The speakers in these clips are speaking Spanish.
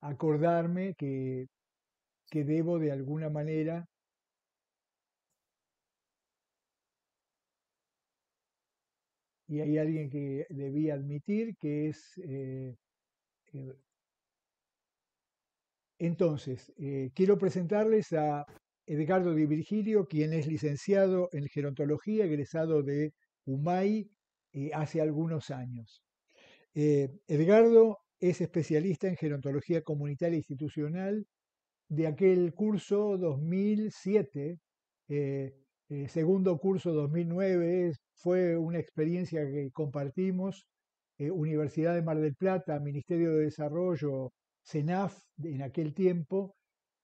acordarme que debo de alguna manera, y hay alguien que debía admitir que es... eh, entonces, quiero presentarles a Edgardo Di Virgilio, quien es licenciado en gerontología, egresado de UMAI hace algunos años. Edgardo es especialista en gerontología comunitaria e institucional de aquel curso 2007, segundo curso 2009, fue una experiencia que compartimos, Universidad de Mar del Plata, Ministerio de Desarrollo, CENAF, en aquel tiempo.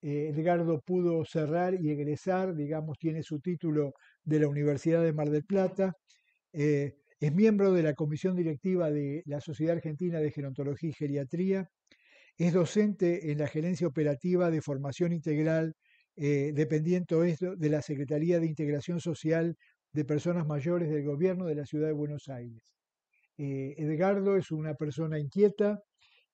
Edgardo pudo cerrar y egresar, digamos, tiene su título de la Universidad de Mar del Plata. Es miembro de la comisión directiva de la Sociedad Argentina de Gerontología y Geriatría. Es docente en la Gerencia Operativa de Formación Integral, dependiente de la Secretaría de Integración Social de Personas Mayores del Gobierno de la Ciudad de Buenos Aires. Edgardo es una persona inquieta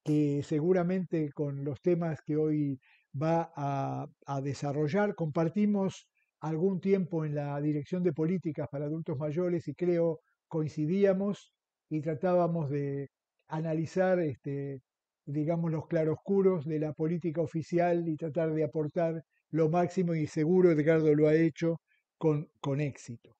que seguramente con los temas que hoy va a desarrollar, compartimos algún tiempo en la Dirección de Políticas para Adultos Mayores y creo coincidíamos y tratábamos de analizar digamos, los claroscuros de la política oficial y tratar de aportar lo máximo y seguro Edgardo lo ha hecho con éxito.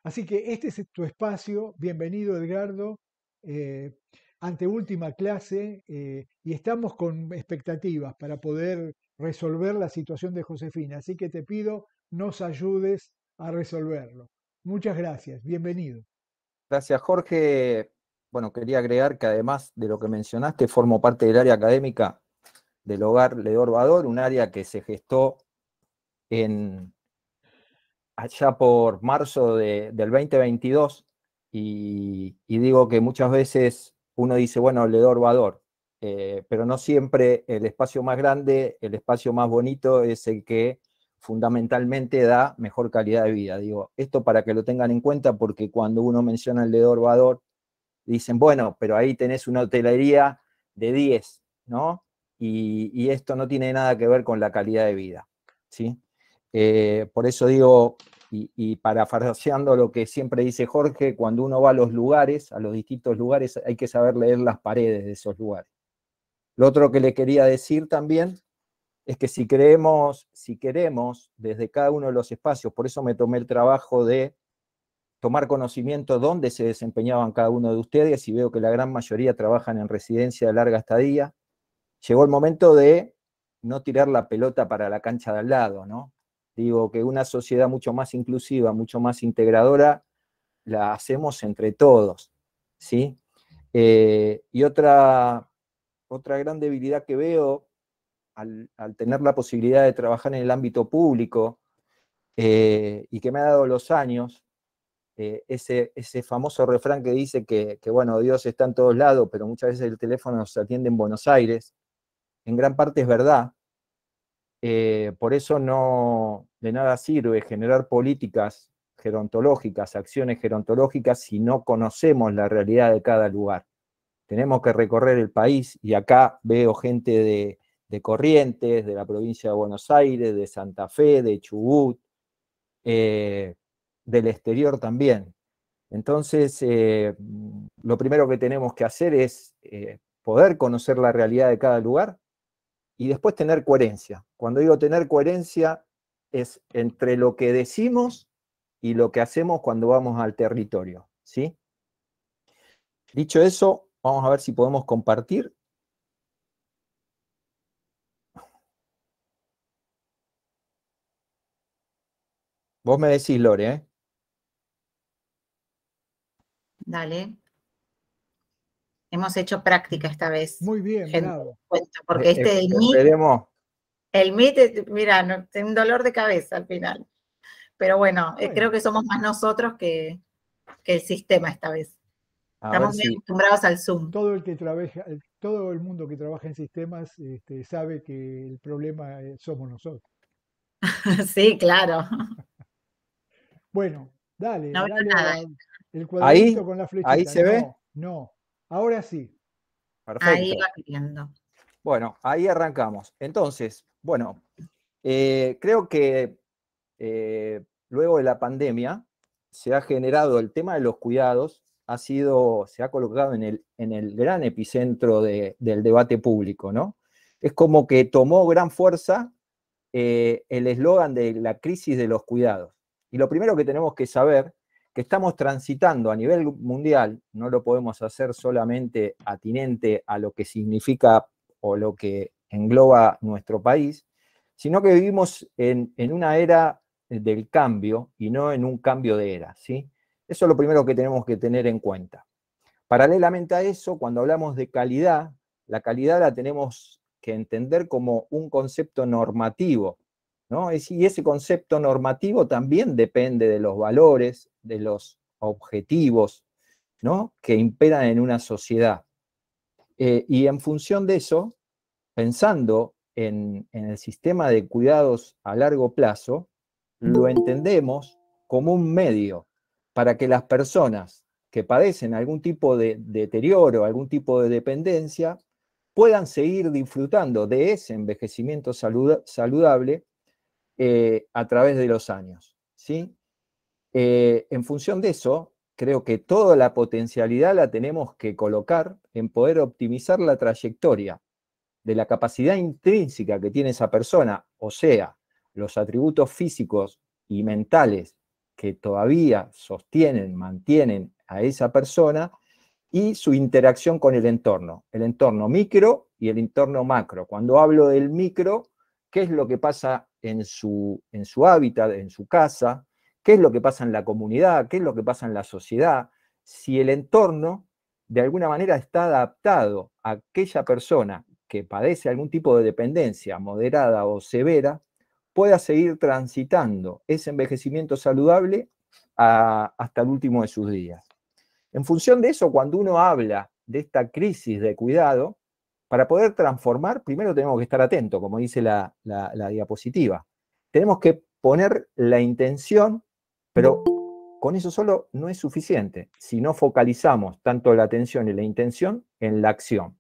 Así que este es tu espacio. Bienvenido, Edgardo. Eh, Anteúltima clase y estamos con expectativas para poder resolver la situación de Josefina. Así que te pido nos ayudes a resolverlo. Muchas gracias. Bienvenido. Gracias, Jorge. Bueno, quería agregar que además de lo que mencionaste, formo parte del área académica del Hogar Ledor Bador, un área que se gestó allá por marzo del 2022, y digo que muchas veces uno dice, bueno, Ledor Bador, pero no siempre el espacio más grande, el espacio más bonito es el que fundamentalmente da mejor calidad de vida. Digo, esto para que lo tengan en cuenta, porque cuando uno menciona el Ledor Bador, dicen, bueno, pero ahí tenés una hotelería de 10, ¿no? Y esto no tiene nada que ver con la calidad de vida, ¿sí? Por eso digo, y parafraseando lo que siempre dice Jorge, cuando uno va a los lugares, a los distintos lugares, hay que saber leer las paredes de esos lugares. Lo otro que le quería decir también es que si queremos desde cada uno de los espacios, por eso me tomé el trabajo de tomar conocimiento dónde se desempeñaban cada uno de ustedes, y veo que la gran mayoría trabajan en residencia de larga estadía. Llegó el momento de no tirar la pelota para la cancha de al lado, ¿no? Digo que una sociedad mucho más inclusiva, mucho más integradora, la hacemos entre todos, ¿sí? Y otra gran debilidad que veo al tener la posibilidad de trabajar en el ámbito público, y que me ha dado los años, ese famoso refrán que dice que, bueno, Dios está en todos lados, pero muchas veces el teléfono se atiende en Buenos Aires. En gran parte es verdad. Por eso no de nada sirve generar políticas gerontológicas, acciones gerontológicas, si no conocemos la realidad de cada lugar. Tenemos que recorrer el país, y acá veo gente de Corrientes, de la provincia de Buenos Aires, de Santa Fe, de Chubut, del exterior también. Entonces, lo primero que tenemos que hacer es poder conocer la realidad de cada lugar y después tener coherencia. Cuando digo tener coherencia, es entre lo que decimos y lo que hacemos cuando vamos al territorio, ¿sí? Dicho eso, vamos a ver si podemos compartir. Vos me decís, Lore, ¿eh? Dale. Hemos hecho práctica esta vez. Muy bien, gente, bravo. porque Esperemos. el Meet, mira, no, tengo un dolor de cabeza al final. Pero bueno, Bueno. Creo que somos más nosotros que el sistema esta vez. Estamos muy acostumbrados al Zoom. Todo el mundo que trabaja en sistemas sabe que el problema somos nosotros. Sí, claro. Bueno, dale, No veo dale nada. el cuadradito Ahí, con la flechita. ahí se ve. No, ahora sí. Ahí Perfecto. va viendo. Bueno, ahí arrancamos. Entonces, bueno, creo que luego de la pandemia se ha generado el tema de los cuidados, se ha colocado en el gran epicentro del debate público, ¿no? Es como que tomó gran fuerza el eslogan de la crisis de los cuidados. Y lo primero que tenemos que saber, que estamos transitando a nivel mundial, no lo podemos hacer solamente atinente a lo que significa o lo que engloba nuestro país, sino que vivimos en una era del cambio y no en un cambio de era, ¿sí? Eso es lo primero que tenemos que tener en cuenta. Paralelamente a eso, cuando hablamos de calidad, la calidad la tenemos que entender como un concepto normativo, ¿no? Y ese concepto normativo también depende de los valores, de los objetivos, ¿no?, que imperan en una sociedad. Y en función de eso, pensando en el sistema de cuidados a largo plazo, lo entendemos como un medio para que las personas que padecen algún tipo de deterioro, algún tipo de dependencia, puedan seguir disfrutando de ese envejecimiento saludable a través de los años, ¿sí? En función de eso, creo que toda la potencialidad la tenemos que colocar en poder optimizar la trayectoria de la capacidad intrínseca que tiene esa persona, o sea, los atributos físicos y mentales que todavía sostienen, mantienen a esa persona, y su interacción con el entorno micro y el entorno macro. Cuando hablo del micro, ¿qué es lo que pasa en su hábitat, en su casa? ¿Qué es lo que pasa en la comunidad? ¿Qué es lo que pasa en la sociedad? Si el entorno de alguna manera está adaptado a aquella persona que padece algún tipo de dependencia moderada o severa, pueda seguir transitando ese envejecimiento saludable hasta el último de sus días. En función de eso, cuando uno habla de esta crisis de cuidado, para poder transformar, primero tenemos que estar atentos, como dice la diapositiva. Tenemos que poner la intención, pero con eso solo no es suficiente, si no focalizamos tanto la atención y la intención en la acción.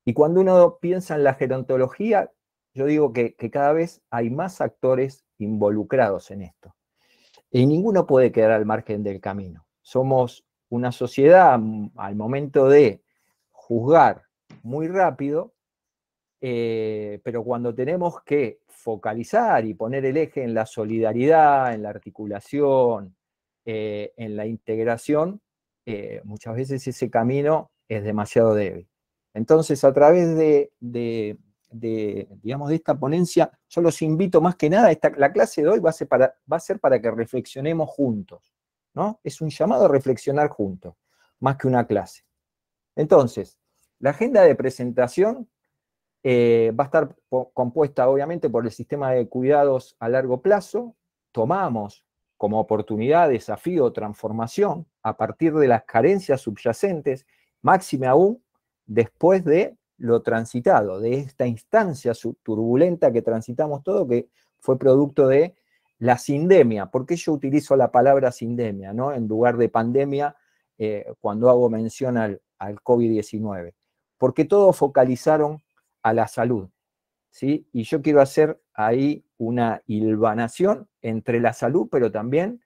Y cuando uno piensa en la gerontología, yo digo que cada vez hay más actores involucrados en esto. Y ninguno puede quedar al margen del camino. Somos una sociedad, al momento de juzgar muy rápido, pero cuando tenemos que focalizar y poner el eje en la solidaridad, en la articulación, en la integración, muchas veces ese camino es demasiado débil. Entonces, a través digamos, de esta ponencia, yo los invito más que nada, la clase de hoy va a ser para que reflexionemos juntos, ¿no? Es un llamado a reflexionar juntos, más que una clase. Entonces, la agenda de presentación va a estar compuesta obviamente por el sistema de cuidados a largo plazo. Tomamos como oportunidad, desafío, transformación a partir de las carencias subyacentes, máxime aún después de lo transitado, de esta instancia turbulenta que transitamos todo, que fue producto de la sindemia. ¿Por qué yo utilizo la palabra sindemia, ¿no?, en lugar de pandemia cuando hago mención al COVID-19? Porque todos focalizaron a la salud, ¿sí? Y yo quiero hacer ahí una hilvanación entre la salud, pero también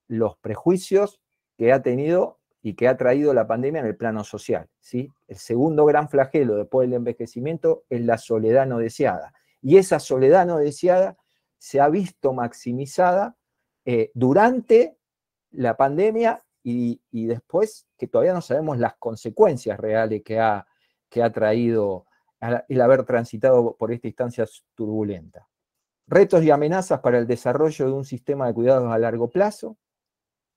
los prejuicios que ha tenido y que ha traído la pandemia en el plano social, ¿sí? El segundo gran flagelo después del envejecimiento es la soledad no deseada. Y esa soledad no deseada se ha visto maximizada durante la pandemia y después, que todavía no sabemos las consecuencias reales que ha traído el haber transitado por esta instancia turbulenta. Retos y amenazas para el desarrollo de un sistema de cuidados a largo plazo,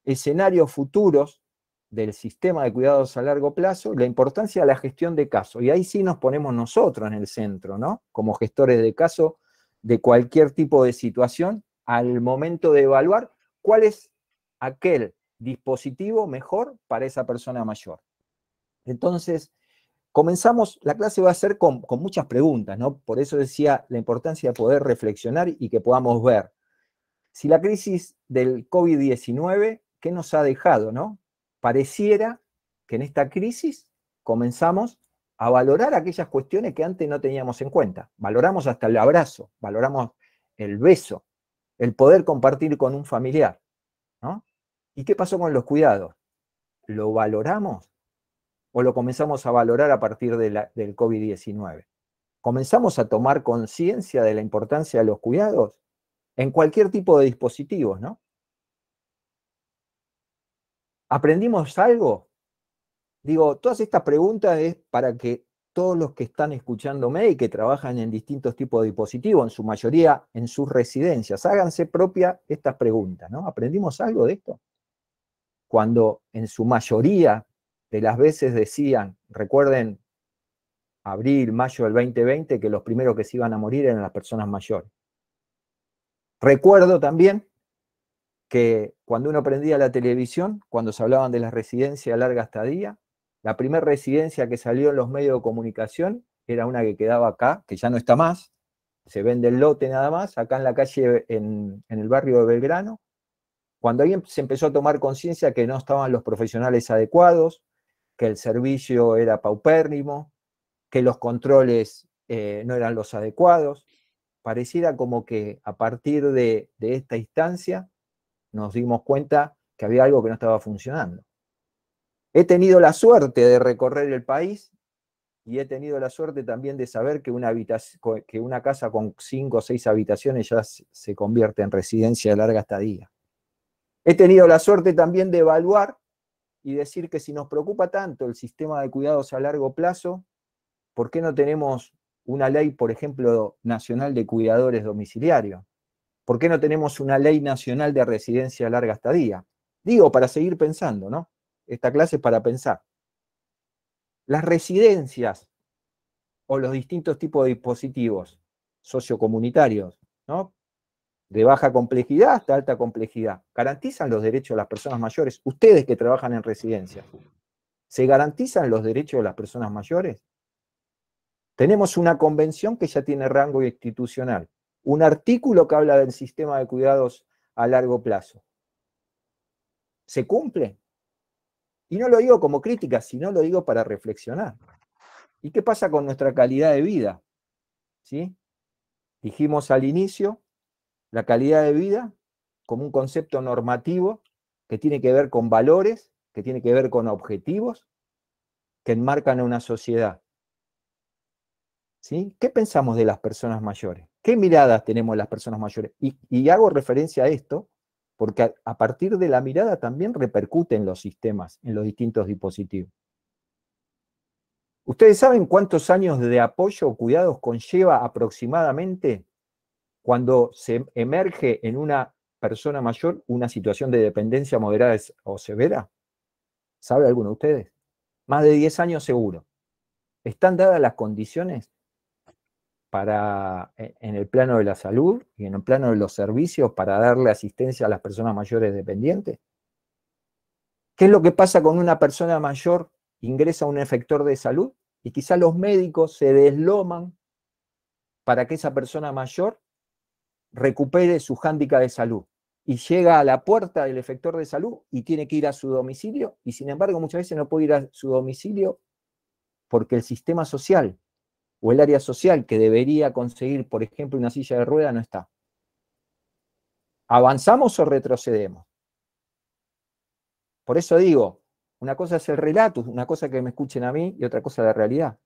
escenarios futuros del sistema de cuidados a largo plazo, la importancia de la gestión de casos. Y ahí sí nos ponemos nosotros en el centro, ¿no?, como gestores de caso de cualquier tipo de situación, al momento de evaluar cuál es aquel dispositivo mejor para esa persona mayor. Entonces, comenzamos, la clase va a ser con muchas preguntas, ¿no? Por eso decía la importancia de poder reflexionar y que podamos ver si la crisis del COVID-19, ¿qué nos ha dejado, no? Pareciera que en esta crisis comenzamos a valorar aquellas cuestiones que antes no teníamos en cuenta. Valoramos hasta el abrazo, valoramos el beso, el poder compartir con un familiar, ¿no? ¿Y qué pasó con los cuidados? ¿Lo valoramos o lo comenzamos a valorar a partir del COVID-19? ¿Comenzamos a tomar conciencia de la importancia de los cuidados en cualquier tipo de dispositivos, ¿no? ¿Aprendimos algo? Digo, todas estas preguntas es para que todos los que están escuchándome y que trabajan en distintos tipos de dispositivos, en su mayoría en sus residencias, háganse propia estas preguntas, ¿no? ¿Aprendimos algo de esto? Cuando en su mayoría de las veces decían, recuerden, abril, mayo del 2020, que los primeros que se iban a morir eran las personas mayores. Recuerdo también que cuando uno prendía la televisión, cuando se hablaban de las residencias a larga estadía, la primera residencia que salió en los medios de comunicación era una que quedaba acá, que ya no está más, se vende el lote nada más, acá en la calle, en el barrio de Belgrano, cuando ahí se empezó a tomar conciencia que no estaban los profesionales adecuados, que el servicio era paupérrimo, que los controles no eran los adecuados. Pareciera como que a partir de esta instancia nos dimos cuenta que había algo que no estaba funcionando. He tenido la suerte de recorrer el país y he tenido la suerte también de saber que una casa con 5 o 6 habitaciones ya se convierte en residencia de larga estadía. He tenido la suerte también de evaluar y decir que si nos preocupa tanto el sistema de cuidados a largo plazo, ¿por qué no tenemos una ley, por ejemplo, nacional de cuidadores domiciliarios? ¿Por qué no tenemos una ley nacional de residencia a larga estadía? Digo, para seguir pensando, ¿no? Esta clase es para pensar. Las residencias o los distintos tipos de dispositivos sociocomunitarios, ¿no? De baja complejidad hasta alta complejidad, ¿garantizan los derechos de las personas mayores? Ustedes que trabajan en residencias, ¿se garantizan los derechos de las personas mayores? Tenemos una convención que ya tiene rango institucional, un artículo que habla del sistema de cuidados a largo plazo. ¿Se cumple? Y no lo digo como crítica, sino lo digo para reflexionar. ¿Y qué pasa con nuestra calidad de vida? ¿Sí? Dijimos al inicio, la calidad de vida como un concepto normativo que tiene que ver con valores, que tiene que ver con objetivos que enmarcan a una sociedad. ¿Sí? ¿Qué pensamos de las personas mayores? ¿Qué miradas tenemos de las personas mayores? Y hago referencia a esto porque a partir de la mirada también repercute en los sistemas, en los distintos dispositivos. ¿Ustedes saben cuántos años de apoyo o cuidados conlleva aproximadamente cuando se emerge en una persona mayor una situación de dependencia moderada o severa? ¿Sabe alguno de ustedes? Más de 10 años seguro. ¿Están dadas las condiciones en el plano de la salud y en el plano de los servicios para darle asistencia a las personas mayores dependientes? ¿Qué es lo que pasa con una persona mayor ingresa a un efector de salud y quizá los médicos se desloman para que esa persona mayor recupere su hándicap de salud y llega a la puerta del efector de salud y tiene que ir a su domicilio y sin embargo muchas veces no puede ir a su domicilio porque el sistema social o el área social que debería conseguir, por ejemplo, una silla de rueda no está? ¿Avanzamos o retrocedemos? Por eso digo, una cosa es el relato, una cosa que me escuchen a mí y otra cosa la realidad.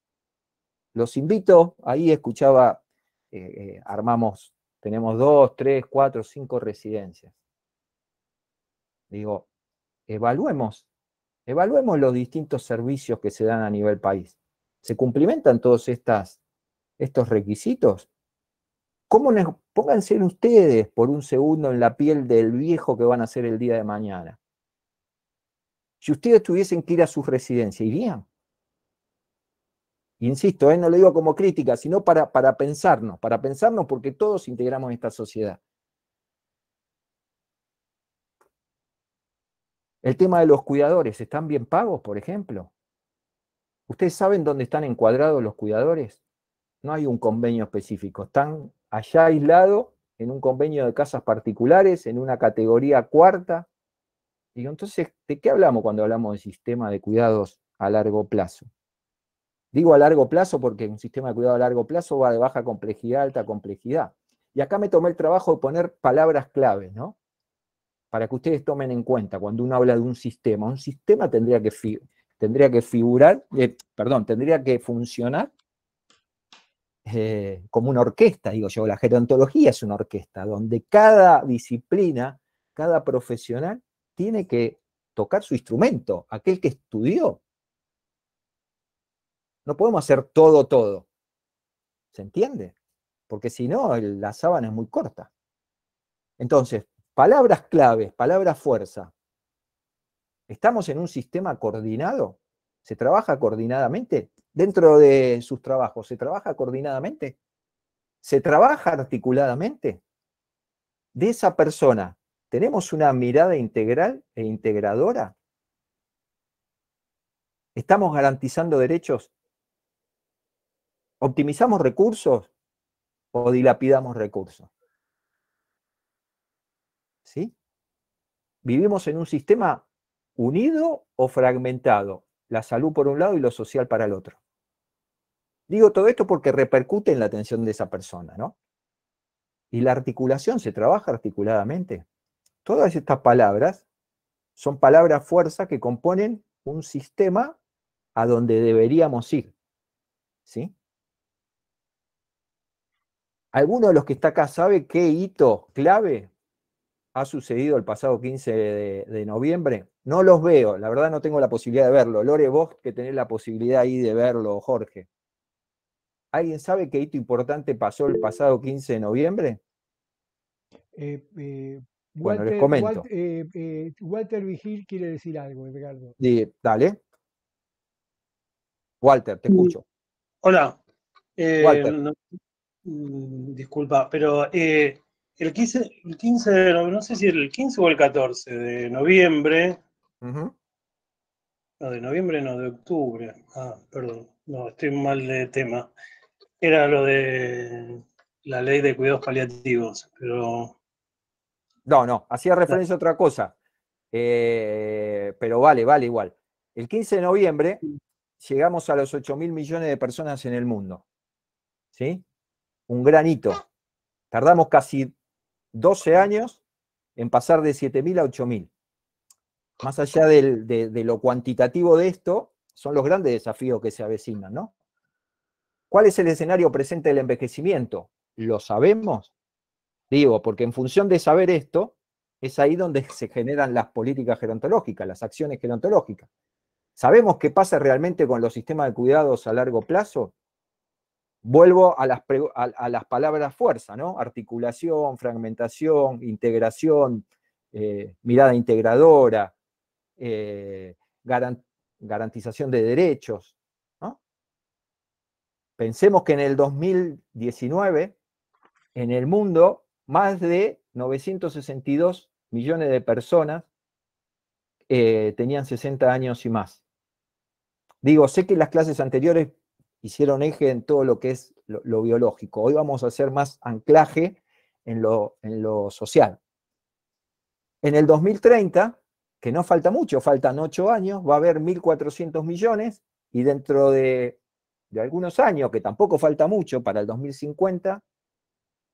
Los invito, ahí escuchaba, tenemos 2, 3, 4, 5 residencias. Digo, evaluemos los distintos servicios que se dan a nivel país. ¿Se cumplimentan todos estos requisitos? Pónganse ustedes por un segundo en la piel del viejo que van a ser el día de mañana. Si ustedes tuviesen que ir a sus residencias, ¿irían? Insisto, no lo digo como crítica, sino para pensarnos porque todos integramos esta sociedad. El tema de los cuidadores, ¿están bien pagos, por ejemplo? ¿Ustedes saben dónde están encuadrados los cuidadores? No hay un convenio específico, están allá aislados en un convenio de casas particulares, en una categoría cuarta. Digo, entonces, ¿de qué hablamos cuando hablamos de sistema de cuidados a largo plazo? Digo a largo plazo porque un sistema de cuidado a largo plazo va de baja complejidad a alta complejidad. Y acá me tomé el trabajo de poner palabras claves, ¿no? Para que ustedes tomen en cuenta cuando uno habla de un sistema tendría que tendría que funcionar como una orquesta, digo yo. La gerontología es una orquesta, donde cada disciplina, cada profesional tiene que tocar su instrumento, aquel que estudió. No podemos hacer todo. ¿Se entiende? Porque si no, la sábana es muy corta. Entonces, palabras claves, palabras fuerza. ¿Estamos en un sistema coordinado? ¿Se trabaja coordinadamente? Dentro de sus trabajos, ¿se trabaja coordinadamente? ¿Se trabaja articuladamente? De esa persona, ¿tenemos una mirada integral e integradora? ¿Estamos garantizando derechos? ¿Optimizamos recursos o dilapidamos recursos? ¿Sí? ¿Vivimos en un sistema unido o fragmentado? La salud por un lado y lo social para el otro. Digo todo esto porque repercute en la atención de esa persona, ¿no? Y la articulación, ¿se trabaja articuladamente? Todas estas palabras son palabras fuerza que componen un sistema a donde deberíamos ir, ¿sí? ¿Alguno de los que está acá sabe qué hito clave ha sucedido el pasado 15 de noviembre? No los veo, la verdad no tengo la posibilidad de verlo. Lore, vos que tenés la posibilidad ahí de verlo, Jorge. ¿Alguien sabe qué hito importante pasó el pasado 15 de noviembre? Bueno, les comento. Walter Vigil quiere decir algo, Edgardo. Dale. Walter, te escucho. Hola. Walter. Disculpa, pero el 15 de noviembre, no sé si el 15 o el 14 de noviembre. No, de noviembre no, de octubre. Perdón, no, estoy mal de tema. Era lo de la ley de cuidados paliativos, pero... No, hacía referencia a otra cosa. Pero vale igual. El 15 de noviembre llegamos a los 8.000 millones de personas en el mundo. ¿Sí? Un gran hito. Tardamos casi 12 años en pasar de 7.000 a 8.000. Más allá de lo cuantitativo de esto, son los grandes desafíos que se avecinan, ¿no? ¿Cuál es el escenario presente del envejecimiento? ¿Lo sabemos? Digo, porque en función de saber esto, es ahí donde se generan las políticas gerontológicas, las acciones gerontológicas. ¿Sabemos qué pasa realmente con los sistemas de cuidados a largo plazo? Vuelvo a las palabras fuerza, ¿no? Articulación, fragmentación, integración, mirada integradora, garantización de derechos, ¿no? Pensemos que en el 2019, en el mundo, más de 962 millones de personas tenían 60 años y más. Digo, sé que las clases anteriores hicieron eje en todo lo que es lo biológico. Hoy vamos a hacer más anclaje en lo social. En el 2030, que no falta mucho, faltan 8 años, va a haber 1.400 millones y dentro de algunos años, que tampoco falta mucho, para el 2050,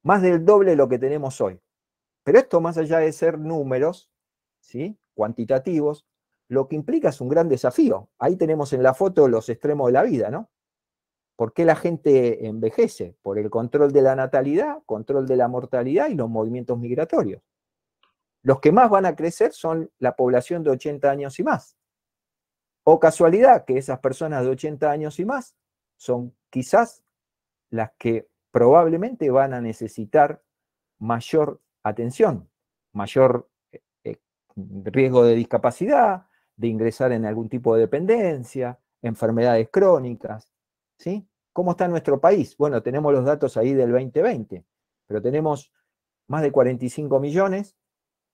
más del doble de lo que tenemos hoy. Pero esto, más allá de ser números, ¿sí?, cuantitativos, lo que implica es un gran desafío. Ahí tenemos en la foto los extremos de la vida, ¿no? ¿Por qué la gente envejece? Por el control de la natalidad, control de la mortalidad y los movimientos migratorios. Los que más van a crecer son la población de 80 años y más. O casualidad que esas personas de 80 años y más son quizás las que probablemente van a necesitar mayor atención, mayor riesgo de discapacidad, de ingresar en algún tipo de dependencia, enfermedades crónicas, ¿sí? ¿Cómo está nuestro país? Bueno, tenemos los datos ahí del 2020, pero tenemos más de 45 millones,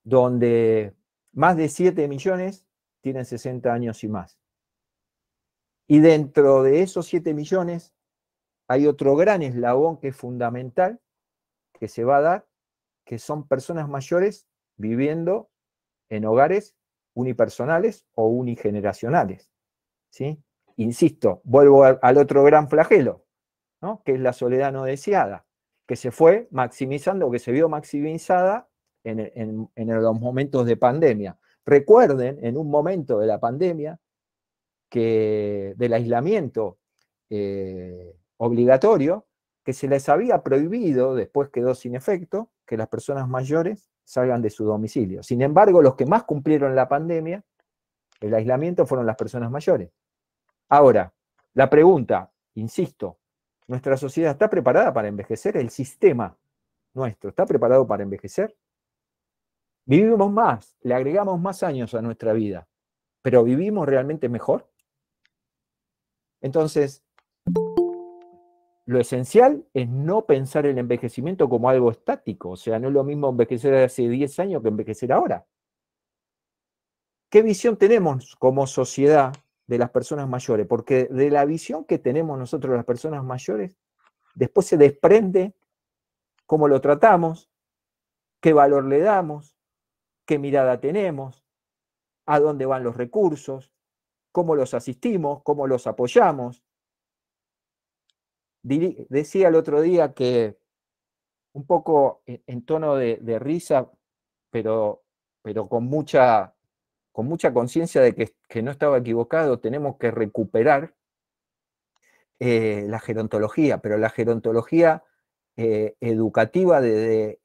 donde más de 7 millones tienen 60 años y más. Y dentro de esos 7 millones hay otro gran eslabón que es fundamental, que se va a dar, que son personas mayores viviendo en hogares unipersonales o unigeneracionales, ¿sí? insisto, vuelvo al otro gran flagelo, ¿no? Que es la soledad no deseada, que se fue maximizando, que se vio maximizada en los momentos de pandemia. Recuerden, en un momento de la pandemia, del aislamiento obligatorio, que se les había prohibido, después quedó sin efecto, que las personas mayores salgan de su domicilio. Sin embargo, los que más cumplieron la pandemia, el aislamiento, fueron las personas mayores. Ahora, la pregunta, insisto, ¿nuestra sociedad está preparada para envejecer? ¿El sistema nuestro está preparado para envejecer? Vivimos más, le agregamos más años a nuestra vida, pero ¿vivimos realmente mejor? Entonces, lo esencial es no pensar el envejecimiento como algo estático, o sea, no es lo mismo envejecer hace 10 años que envejecer ahora. ¿Qué visión tenemos como sociedad de las personas mayores? Porque de la visión que tenemos nosotros las personas mayores, después se desprende cómo lo tratamos, qué valor le damos, qué mirada tenemos, a dónde van los recursos, cómo los asistimos, cómo los apoyamos. Decía el otro día que, un poco en tono de risa, pero con mucha conciencia de que no estaba equivocado, tenemos que recuperar la gerontología, pero la gerontología educativa desde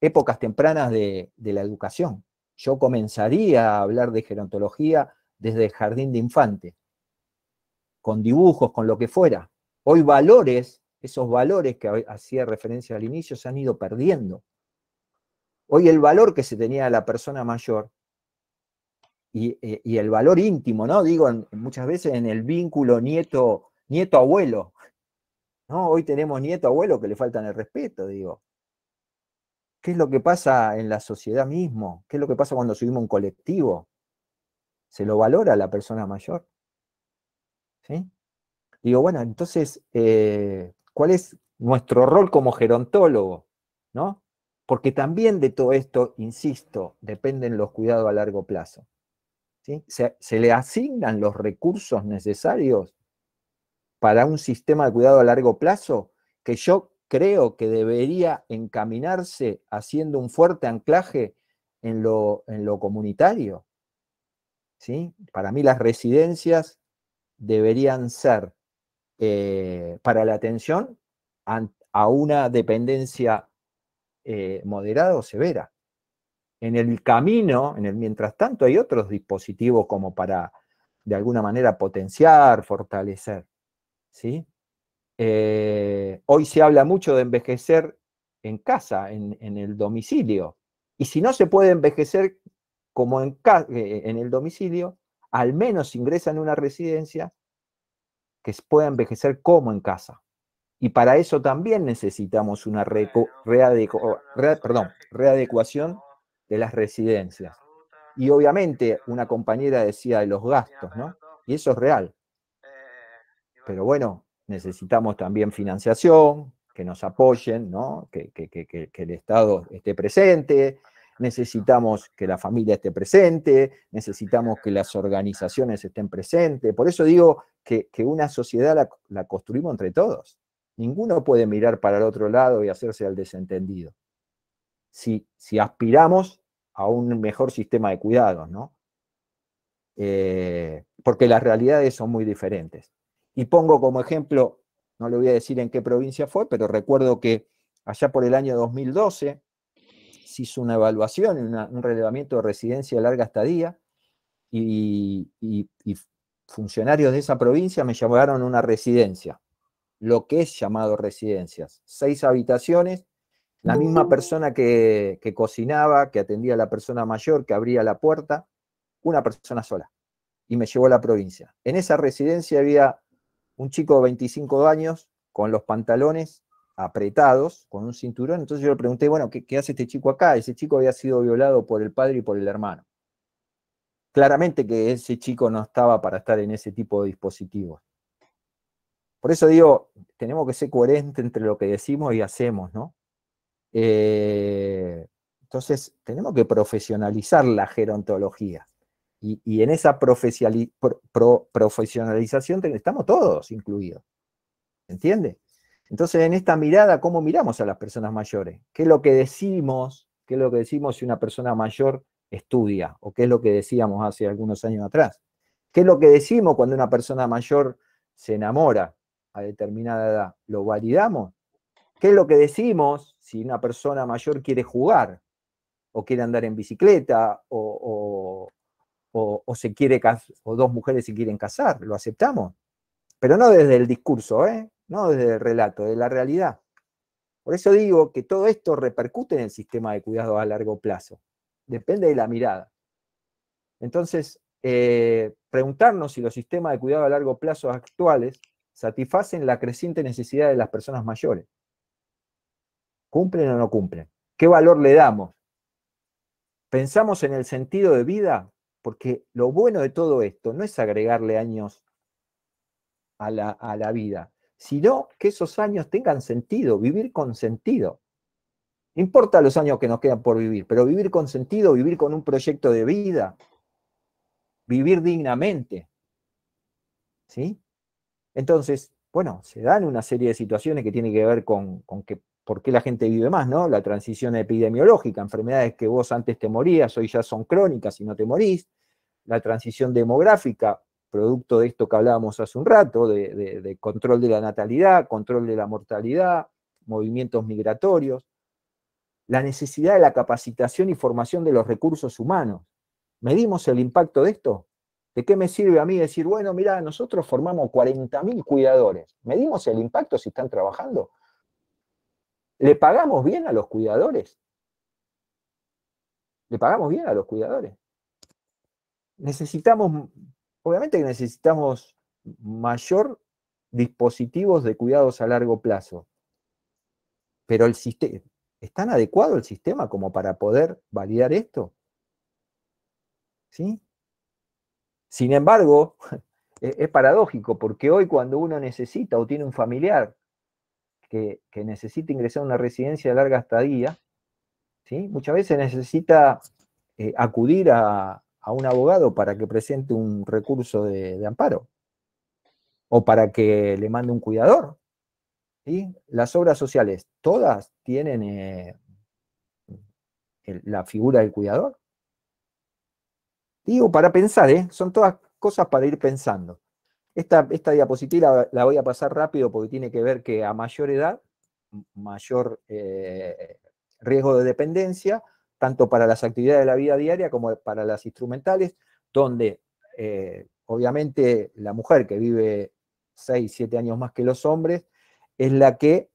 épocas tempranas de la educación. Yo comenzaría a hablar de gerontología desde el jardín de infante, con dibujos, con lo que fuera. Hoy valores, esos valores que hacía referencia al inicio, se han ido perdiendo. Hoy el valor que se tenía de la persona mayor y el valor íntimo, ¿no? Digo, muchas veces en el vínculo nieto-abuelo, ¿no? Hoy tenemos nieto-abuelo que le faltan el respeto, digo. ¿Qué es lo que pasa en la sociedad mismo? ¿Qué es lo que pasa cuando subimos un colectivo? ¿Se lo valora a la persona mayor? ¿Sí? Digo, bueno, entonces, ¿cuál es nuestro rol como gerontólogo? ¿No? Porque también de todo esto, insisto, dependen los cuidados a largo plazo. ¿Sí? Se le asignan los recursos necesarios para un sistema de cuidado a largo plazo que yo creo que debería encaminarse haciendo un fuerte anclaje en lo comunitario. ¿Sí? Para mí las residencias deberían ser para la atención a una dependencia moderada o severa. En el camino, mientras tanto, hay otros dispositivos como para, de alguna manera, potenciar, fortalecer. ¿Sí? Hoy se habla mucho de envejecer en casa, en el domicilio. Y si no se puede envejecer como en el domicilio, al menos ingresa en una residencia que pueda envejecer como en casa. Y para eso también necesitamos una readecuación de las residencias. Y obviamente una compañera decía de los gastos, ¿no? Y eso es real. Pero bueno, necesitamos también financiación, que nos apoyen, ¿no? Que el Estado esté presente, necesitamos que la familia esté presente, necesitamos que las organizaciones estén presentes. Por eso digo que una sociedad la construimos entre todos. Ninguno puede mirar para el otro lado y hacerse al desentendido. Si aspiramos a un mejor sistema de cuidados, ¿no? Porque las realidades son muy diferentes. Y pongo como ejemplo, no le voy a decir en qué provincia fue, pero recuerdo que allá por el año 2012 se hizo una evaluación, un relevamiento de residencia de larga estadía, y funcionarios de esa provincia me llamaron a una residencia, lo que es llamado residencias, 6 habitaciones, la misma persona que cocinaba, que atendía a la persona mayor, que abría la puerta, una persona sola, y me llevó a la provincia. En esa residencia había un chico de 25 años con los pantalones apretados, con un cinturón. Entonces yo le pregunté, bueno, ¿qué hace este chico acá? Ese chico había sido violado por el padre y por el hermano. Claramente que ese chico no estaba para estar en ese tipo de dispositivos. Por eso digo, tenemos que ser coherentes entre lo que decimos y hacemos, ¿no? Entonces, tenemos que profesionalizar la gerontología. Y en esa profesionalización estamos todos incluidos. ¿Entiende? Entonces, en esta mirada, ¿cómo miramos a las personas mayores? ¿Qué es lo que decimos? ¿Qué es lo que decimos si una persona mayor estudia? ¿O qué es lo que decíamos hace algunos años atrás? ¿Qué es lo que decimos cuando una persona mayor se enamora a determinada edad? ¿Lo validamos? ¿Qué es lo que decimos si una persona mayor quiere jugar? ¿O quiere andar en bicicleta? ¿O se quiere o dos mujeres se quieren casar? ¿Lo aceptamos? Pero no desde el discurso, no desde el relato, de la realidad. Por eso digo que todo esto repercute en el sistema de cuidado a largo plazo. Depende de la mirada. Entonces, preguntarnos si los sistemas de cuidado a largo plazo actuales satisfacen la creciente necesidad de las personas mayores. ¿Cumplen o no cumplen? ¿Qué valor le damos? ¿Pensamos en el sentido de vida? Porque lo bueno de todo esto no es agregarle años a la vida, sino que esos años tengan sentido, vivir con sentido. No importa los años que nos quedan por vivir, pero vivir con sentido, vivir con un proyecto de vida, vivir dignamente. ¿Sí? Entonces, bueno, se dan una serie de situaciones que tienen que ver con por qué la gente vive más, ¿no? La transición epidemiológica, enfermedades que vos antes te morías, hoy ya son crónicas y no te morís. La transición demográfica, producto de esto que hablábamos hace un rato, de control de la natalidad, control de la mortalidad, movimientos migratorios. La necesidad de la capacitación y formación de los recursos humanos. ¿Medimos el impacto de esto? ¿De qué me sirve a mí decir, bueno, mira, nosotros formamos 40.000 cuidadores? ¿Medimos el impacto si están trabajando? ¿Le pagamos bien a los cuidadores? ¿Le pagamos bien a los cuidadores? Obviamente que necesitamos mayor dispositivos de cuidados a largo plazo, pero ¿es tan adecuado el sistema como para poder validar esto? ¿Sí? Sin embargo, es paradójico, porque hoy cuando uno necesita o tiene un familiar que necesita ingresar a una residencia de larga estadía, ¿sí? Muchas veces necesita acudir a un abogado para que presente un recurso de amparo o para que le mande un cuidador. ¿Sí? Las obras sociales, todas tienen la figura del cuidador. Digo, para pensar, son todas cosas para ir pensando. Esta diapositiva la voy a pasar rápido porque tiene que ver que a mayor edad, mayor riesgo de dependencia, tanto para las actividades de la vida diaria como para las instrumentales, donde obviamente la mujer que vive 6, 7 años más que los hombres, es la que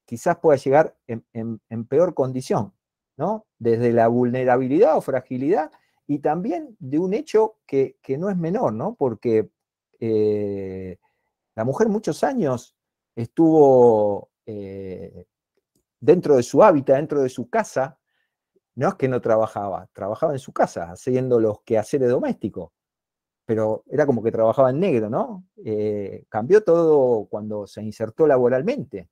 quizás pueda llegar en peor condición, ¿no? Desde la vulnerabilidad o fragilidad, y también de un hecho que no es menor, ¿no? Porque la mujer muchos años estuvo dentro de su hábitat, dentro de su casa. No es que no trabajaba en su casa, haciendo los quehaceres domésticos, pero era como que trabajaba en negro, ¿no? Cambió todo cuando se insertó laboralmente.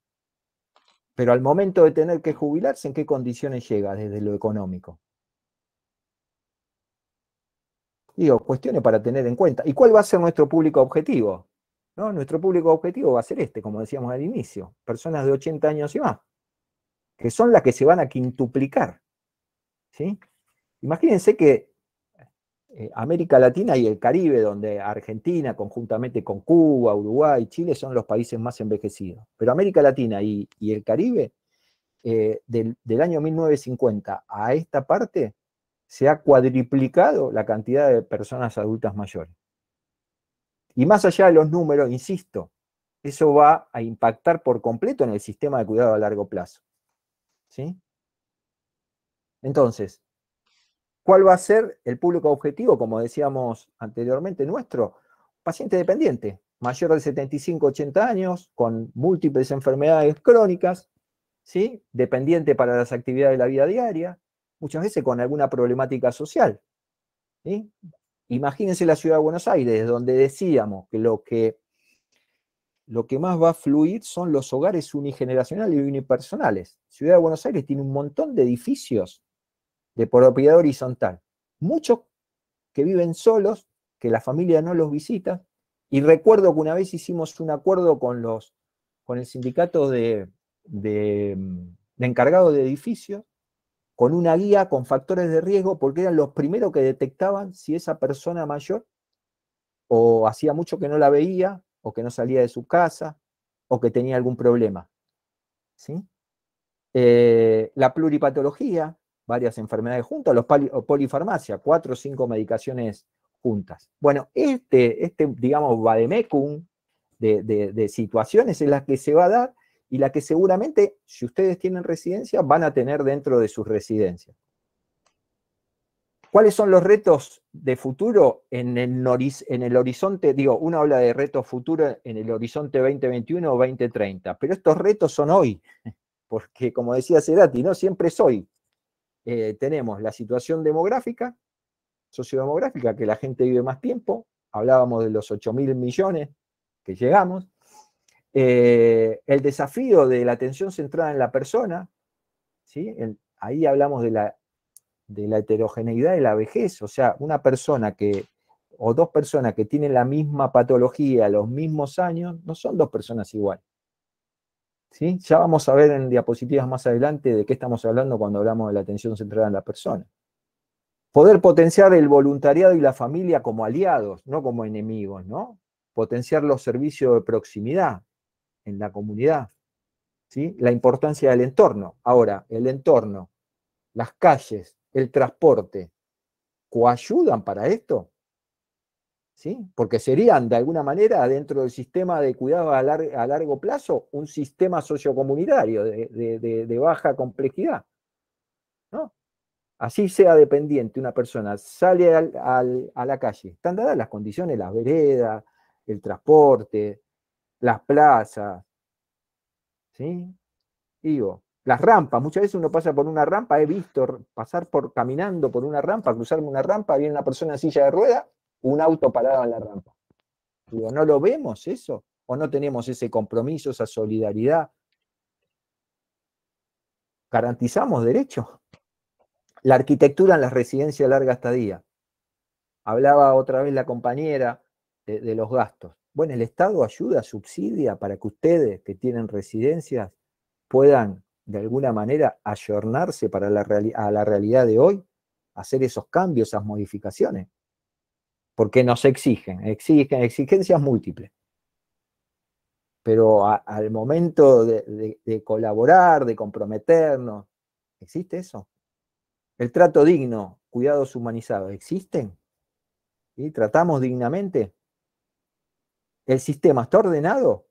Pero al momento de tener que jubilarse, ¿en qué condiciones llega desde lo económico? Digo, cuestiones para tener en cuenta. ¿Y cuál va a ser nuestro público objetivo? ¿No? Nuestro público objetivo va a ser como decíamos al inicio, personas de 80 años y más, que son las que se van a quintuplicar. ¿Sí? Imagínense que América Latina y el Caribe, donde Argentina, conjuntamente con Cuba, Uruguay, Chile, son los países más envejecidos. Pero América Latina y el Caribe, del año 1950 a esta parte, se ha cuadriplicado la cantidad de personas adultas mayores. Y más allá de los números, insisto, eso va a impactar por completo en el sistema de cuidado a largo plazo. ¿Sí? Entonces, ¿cuál va a ser el público objetivo? Como decíamos anteriormente, nuestro paciente dependiente, mayor de 75, 80 años, con múltiples enfermedades crónicas, ¿sí? Dependiente para las actividades de la vida diaria, muchas veces con alguna problemática social. ¿Sí? Imagínense la ciudad de Buenos Aires, donde decíamos que lo que más va a fluir son los hogares unigeneracionales y unipersonales. Ciudad de Buenos Aires tiene un montón de edificios de propiedad horizontal, muchos que viven solos, que la familia no los visita. Y recuerdo que una vez hicimos un acuerdo con el sindicato de encargados de edificios, con una guía con factores de riesgo, porque eran los primeros que detectaban si esa persona mayor o hacía mucho que no la veía, o que no salía de su casa, o que tenía algún problema. ¿Sí? La pluripatología, varias enfermedades juntas, o polifarmacia, 4 o 5 medicaciones juntas. Bueno, digamos, vademecum de situaciones en las que se va a dar y la que seguramente, si ustedes tienen residencia, van a tener dentro de sus residencias. ¿Cuáles son los retos de futuro en el horizonte? Digo, uno habla de retos futuros en el horizonte 2021 o 2030, pero estos retos son hoy, porque como decía Cerati, no siempre es hoy. Tenemos la situación demográfica, sociodemográfica, que la gente vive más tiempo, hablábamos de los 8.000 millones que llegamos, el desafío de la atención centrada en la persona, ¿sí? Ahí hablamos de la heterogeneidad de la vejez, o sea, una persona o dos personas que tienen la misma patología, los mismos años, no son dos personas iguales. ¿Sí? Ya vamos a ver en diapositivas más adelante de qué estamos hablando cuando hablamos de la atención centrada en la persona. Poder potenciar el voluntariado y la familia como aliados, no como enemigos, ¿no? Potenciar los servicios de proximidad en la comunidad, ¿sí? La importancia del entorno. Ahora, el entorno, las calles, el transporte, ¿coayudan para esto? ¿Sí? Porque serían, de alguna manera, dentro del sistema de cuidado a largo plazo, un sistema sociocomunitario de baja complejidad, ¿no? Así sea dependiente una persona, sale a la calle, están dadas las condiciones, las veredas, el transporte, las plazas, ¿sí? Digo, las rampas, muchas veces uno pasa por una rampa, he visto pasar caminando por una rampa, cruzarme una rampa, viene una persona en silla de ruedas, un auto parado en la rampa. Digo, ¿no lo vemos eso? ¿O no tenemos ese compromiso, esa solidaridad? ¿Garantizamos derechos? La arquitectura en las residencias de larga estadía. Hablaba otra vez la compañera de los gastos. Bueno, el Estado ayuda, subsidia para que ustedes que tienen residencias puedan de alguna manera ayornarse a la realidad de hoy, hacer esos cambios, esas modificaciones. Porque nos exigen exigencias múltiples. Pero al momento de colaborar, de comprometernos, ¿existe eso? El trato digno, cuidados humanizados, ¿existen? ¿Sí? ¿Tratamos dignamente? ¿El sistema está ordenado?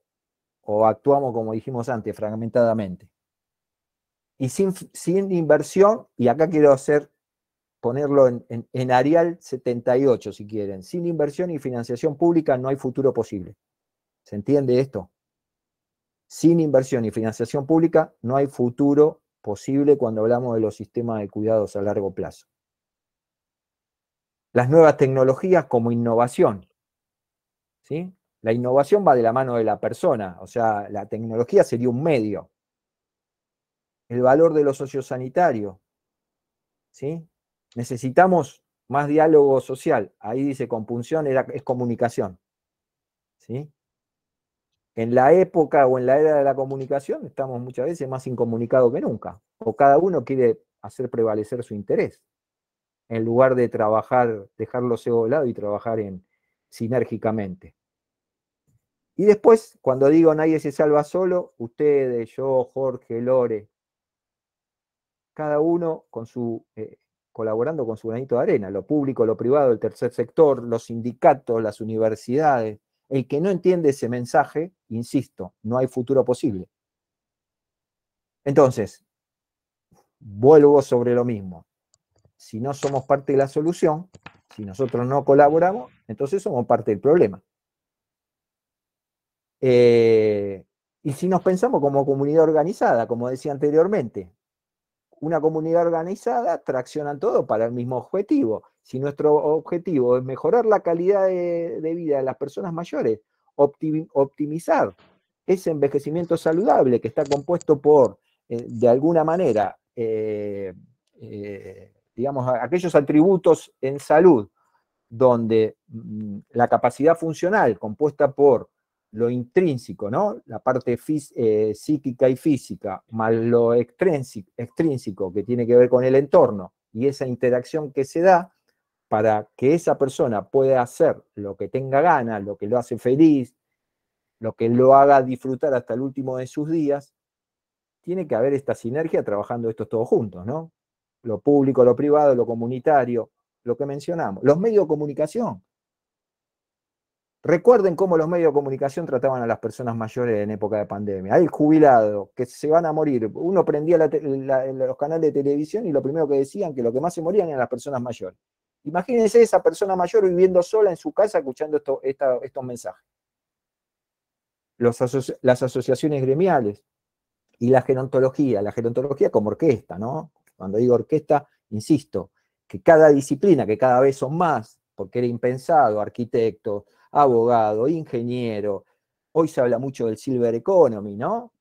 ¿O actuamos, como dijimos antes, fragmentadamente? Y sin inversión, y acá quiero ponerlo en Arial 78, si quieren, sin inversión y financiación pública no hay futuro posible. ¿Se entiende esto? Sin inversión y financiación pública no hay futuro posible cuando hablamos de los sistemas de cuidados a largo plazo. Las nuevas tecnologías como innovación, ¿sí? La innovación va de la mano de la persona, o sea, la tecnología sería un medio. El valor de lo sociosanitario, ¿sí? Necesitamos más diálogo social. Ahí dice compunción, es comunicación, ¿sí? En la época o en la era de la comunicación estamos muchas veces más incomunicados que nunca. O cada uno quiere hacer prevalecer su interés, en lugar de trabajar, dejar los egos de lado y trabajar sinérgicamente. Y después, cuando digo nadie se salva solo, ustedes, yo, Jorge, Lore, cada uno colaborando con su granito de arena, lo público, lo privado, el tercer sector, los sindicatos, las universidades. El que no entiende ese mensaje, insisto, no hay futuro posible. Entonces, vuelvo sobre lo mismo. Si no somos parte de la solución, si nosotros no colaboramos, entonces somos parte del problema. Y si nos pensamos como comunidad organizada, como decía anteriormente, una comunidad organizada traccionan todo para el mismo objetivo. Si nuestro objetivo es mejorar la calidad de vida de las personas mayores, optimizar ese envejecimiento saludable que está compuesto por, de alguna manera, digamos, aquellos atributos en salud donde la capacidad funcional compuesta por lo intrínseco, ¿no? La parte psíquica y física, más lo extrínseco que tiene que ver con el entorno y esa interacción que se da para que esa persona pueda hacer lo que tenga ganas, lo que lo hace feliz, lo que lo haga disfrutar hasta el último de sus días, tiene que haber esta sinergia trabajando estos todos juntos, ¿no? Lo público, lo privado, lo comunitario, lo que mencionamos. Los medios de comunicación. Recuerden cómo los medios de comunicación trataban a las personas mayores en época de pandemia. Hay jubilados que se van a morir. Uno prendía los canales de televisión y lo primero que decían que lo que más se morían eran las personas mayores. Imagínense esa persona mayor viviendo sola en su casa escuchando estos mensajes. Las asociaciones gremiales y la gerontología como orquesta, ¿no? Cuando digo orquesta, insisto, que cada disciplina, que cada vez son más, porque era impensado, arquitecto, abogado, ingeniero, hoy se habla mucho del silver economy, ¿no?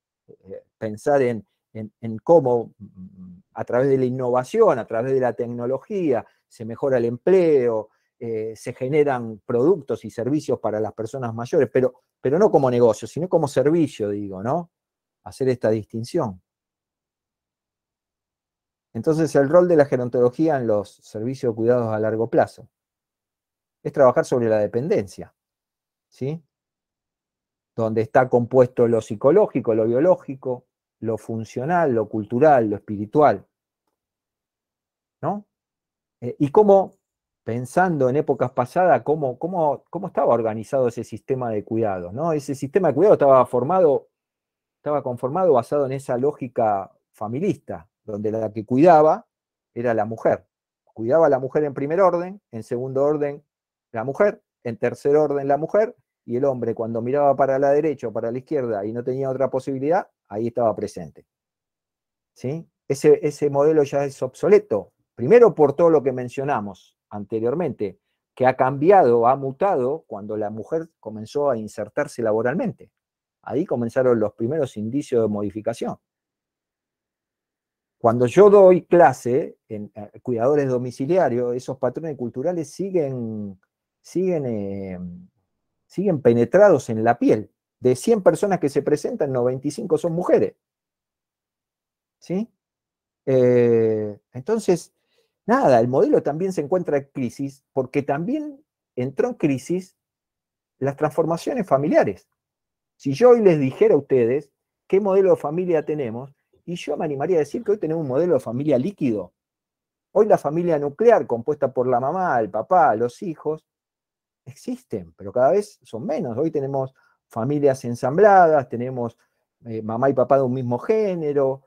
Pensar en cómo a través de la innovación, a través de la tecnología, se mejora el empleo, se generan productos y servicios para las personas mayores, pero no como negocio, sino como servicio, digo, ¿no? Hacer esta distinción. Entonces, el rol de la gerontología en los servicios de cuidados a largo plazo es trabajar sobre la dependencia, ¿sí? Donde está compuesto lo psicológico, lo biológico, lo funcional, lo cultural, lo espiritual, ¿no? Y cómo, pensando en épocas pasadas, cómo estaba organizado ese sistema de cuidados, ¿no? Ese sistema de cuidados estaba conformado basado en esa lógica familista, donde la que cuidaba era la mujer. Cuidaba a la mujer en primer orden, en segundo orden la mujer, en tercer orden la mujer, y el hombre cuando miraba para la derecha o para la izquierda y no tenía otra posibilidad, ahí estaba presente. ¿Sí? Ese modelo ya es obsoleto, primero por todo lo que mencionamos anteriormente, que ha cambiado, ha mutado cuando la mujer comenzó a insertarse laboralmente. Ahí comenzaron los primeros indicios de modificación. Cuando yo doy clase en cuidadores domiciliarios, esos patrones culturales siguen penetrados en la piel. De 100 personas que se presentan, 95 son mujeres. ¿Sí? Entonces, nada, el modelo también se encuentra en crisis porque también entró en crisis las transformaciones familiares. Si yo hoy les dijera a ustedes qué modelo de familia tenemos, y yo me animaría a decir que hoy tenemos un modelo de familia líquido. Hoy la familia nuclear, compuesta por la mamá, el papá, los hijos, existen, pero cada vez son menos. Hoy tenemos familias ensambladas, tenemos mamá y papá de un mismo género.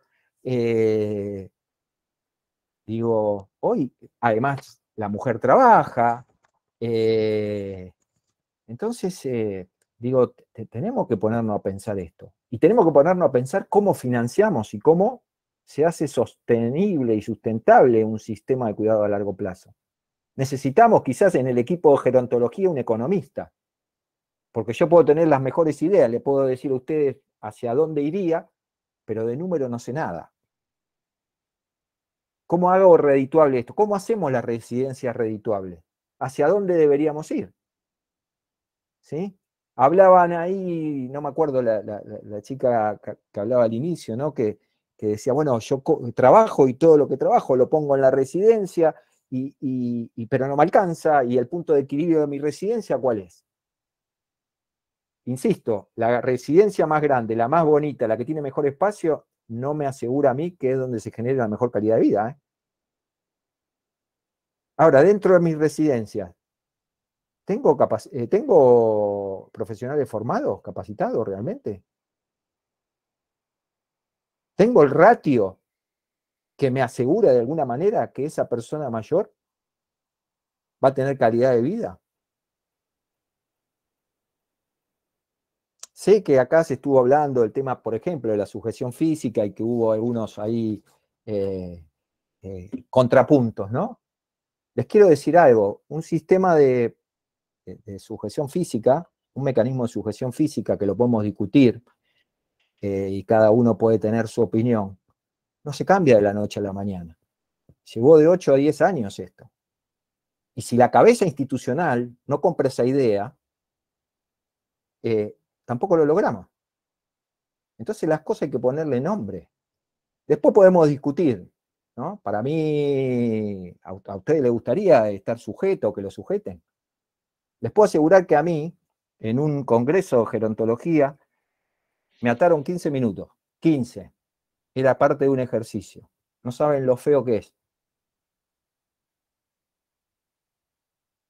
Hoy además la mujer trabaja. Entonces, tenemos que ponernos a pensar esto. Y tenemos que ponernos a pensar cómo financiamos y cómo se hace sostenible y sustentable un sistema de cuidado a largo plazo. Necesitamos quizás en el equipo de gerontología un economista, porque yo puedo tener las mejores ideas, le puedo decir a ustedes hacia dónde iría, pero de número no sé nada. ¿Cómo hago redituable esto? ¿Cómo hacemos las residencias redituables? ¿Hacia dónde deberíamos ir? ¿Sí? Hablaban ahí, no me acuerdo la chica que hablaba al inicio, ¿no? Que decía, bueno, yo trabajo y todo lo que trabajo lo pongo en la residencia, pero no me alcanza, y el punto de equilibrio de mi residencia, ¿cuál es? Insisto, la residencia más grande, la más bonita, la que tiene mejor espacio, no me asegura a mí que es donde se genera la mejor calidad de vida, ¿eh? Ahora, dentro de mis residencias, ¿tengo profesionales formados, capacitados realmente? ¿Tengo el ratio que me asegura de alguna manera que esa persona mayor va a tener calidad de vida? Sé que acá se estuvo hablando del tema, por ejemplo, de la sujeción física y que hubo algunos ahí contrapuntos, ¿no? Les quiero decir algo, un sistema de sujeción física, un mecanismo de sujeción física que lo podemos discutir y cada uno puede tener su opinión, no se cambia de la noche a la mañana. Llevó de 8 a 10 años esto. Y si la cabeza institucional no compra esa idea, tampoco lo logramos. Entonces las cosas hay que ponerle nombre. Después podemos discutir, ¿no? Para mí, a ustedes les gustaría estar sujeto o que lo sujeten. Les puedo asegurar que a mí, en un congreso de gerontología, me ataron 15 minutos. 15. Era parte de un ejercicio. No saben lo feo que es.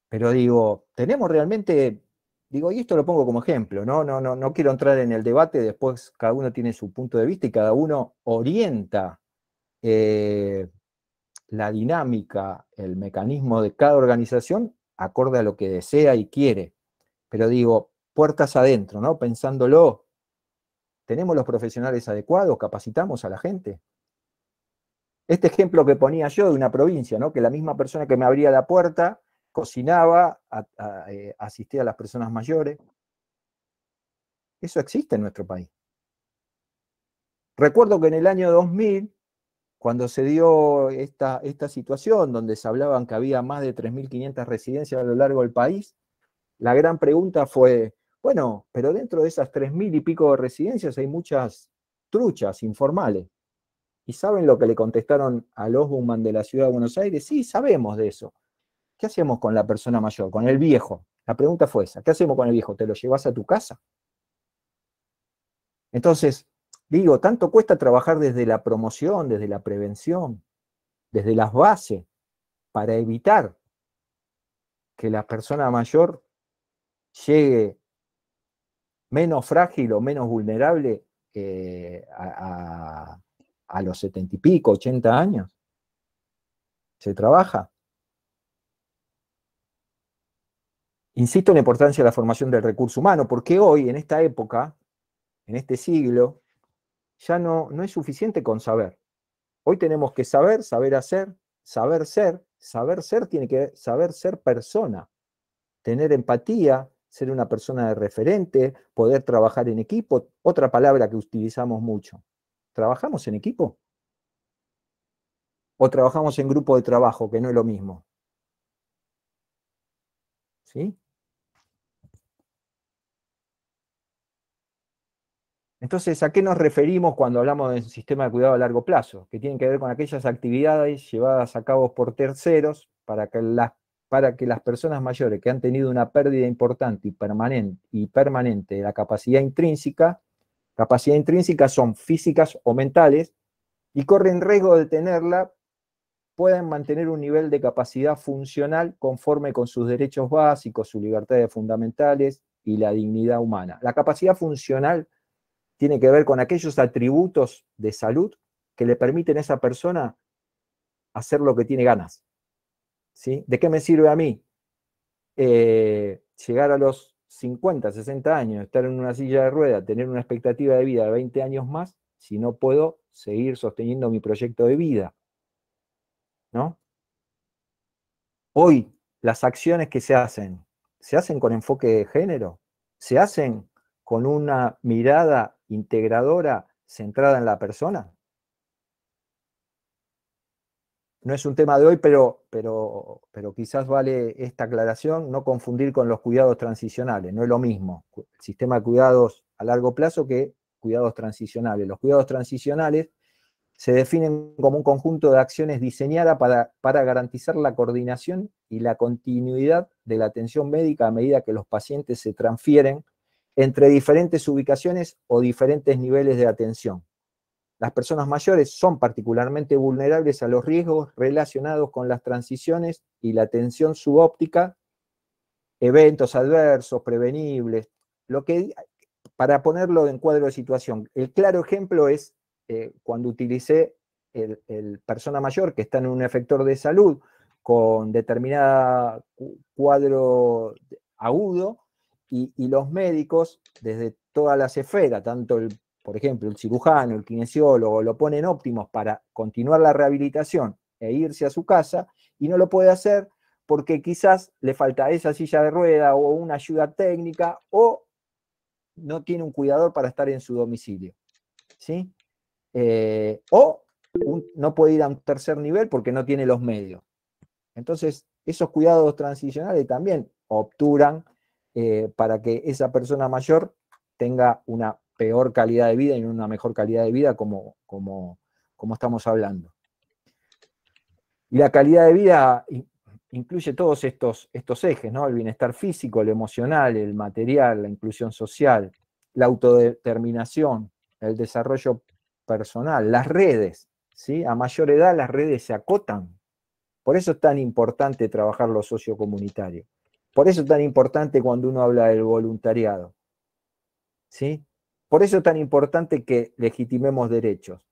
Pero digo, tenemos realmente, digo, y esto lo pongo como ejemplo, no quiero entrar en el debate, después cada uno tiene su punto de vista y cada uno orienta la dinámica, el mecanismo de cada organización acorde a lo que desea y quiere. Pero digo, puertas adentro, ¿no? Pensándolo, ¿tenemos los profesionales adecuados? ¿Capacitamos a la gente? Este ejemplo que ponía yo de una provincia, ¿no? Que la misma persona que me abría la puerta cocinaba, asistía a las personas mayores. Eso existe en nuestro país. Recuerdo que en el año 2000, cuando se dio esta situación, donde se hablaban que había más de 3.500 residencias a lo largo del país, la gran pregunta fue, bueno, pero dentro de esas 3.000 y pico de residencias hay muchas truchas informales. ¿Y saben lo que le contestaron al Ombudsman de la Ciudad de Buenos Aires? Sí, sabemos de eso. ¿Qué hacemos con la persona mayor, con el viejo? La pregunta fue esa, ¿qué hacemos con el viejo? ¿Te lo llevas a tu casa? Entonces, digo, tanto cuesta trabajar desde la promoción, desde la prevención, desde las bases, para evitar que la persona mayor llegue menos frágil o menos vulnerable a los 70 y pico, 80 años. Se trabaja. Insisto en la importancia de la formación del recurso humano, porque hoy, en esta época, en este siglo, ya no es suficiente con saber. Hoy tenemos que saber hacer, saber ser tiene que saber ser persona, tener empatía, ser una persona de referente, poder trabajar en equipo. Otra palabra que utilizamos mucho. ¿Trabajamos en equipo? ¿O trabajamos en grupo de trabajo, que no es lo mismo? ¿Sí? Entonces, ¿a qué nos referimos cuando hablamos de un sistema de cuidado a largo plazo? Que tienen que ver con aquellas actividades llevadas a cabo por terceros para que las personas mayores que han tenido una pérdida importante y permanente de la capacidad intrínseca son físicas o mentales, y corren riesgo de tenerla, puedan mantener un nivel de capacidad funcional conforme con sus derechos básicos, sus libertades fundamentales y la dignidad humana. La capacidad funcional tiene que ver con aquellos atributos de salud que le permiten a esa persona hacer lo que tiene ganas. ¿Sí? ¿De qué me sirve a mí llegar a los 50, 60 años, estar en una silla de ruedas, tener una expectativa de vida de 20 años más, si no puedo seguir sosteniendo mi proyecto de vida? ¿No? Hoy, las acciones que se hacen con enfoque de género, se hacen con una mirada integradora centrada en la persona. No es un tema de hoy, pero quizás vale esta aclaración, no confundir con los cuidados transicionales, no es lo mismo el sistema de cuidados a largo plazo que cuidados transicionales. Los cuidados transicionales se definen como un conjunto de acciones diseñadas para garantizar la coordinación y la continuidad de la atención médica a medida que los pacientes se transfieren entre diferentes ubicaciones o diferentes niveles de atención. Las personas mayores son particularmente vulnerables a los riesgos relacionados con las transiciones y la atención subóptica, eventos adversos, prevenibles. Para ponerlo en cuadro de situación, el claro ejemplo es cuando utilicé el persona mayor que está en un efector de salud con determinado cuadro agudo y los médicos desde todas las esferas, tanto por ejemplo, el cirujano, el kinesiólogo, lo ponen óptimos para continuar la rehabilitación e irse a su casa, y no lo puede hacer porque quizás le falta esa silla de rueda o una ayuda técnica, o no tiene un cuidador para estar en su domicilio. ¿Sí? O no puede ir a un tercer nivel porque no tiene los medios. Entonces, esos cuidados transicionales también obturan para que esa persona mayor tenga una peor calidad de vida y una mejor calidad de vida como estamos hablando. Y la calidad de vida incluye todos estos ejes, ¿no? El bienestar físico, el emocional, el material, la inclusión social, la autodeterminación, el desarrollo personal, las redes, ¿sí? A mayor edad las redes se acotan. Por eso es tan importante trabajar lo sociocomunitario. Por eso es tan importante cuando uno habla del voluntariado, ¿sí? Por eso es tan importante que legitimemos derechos.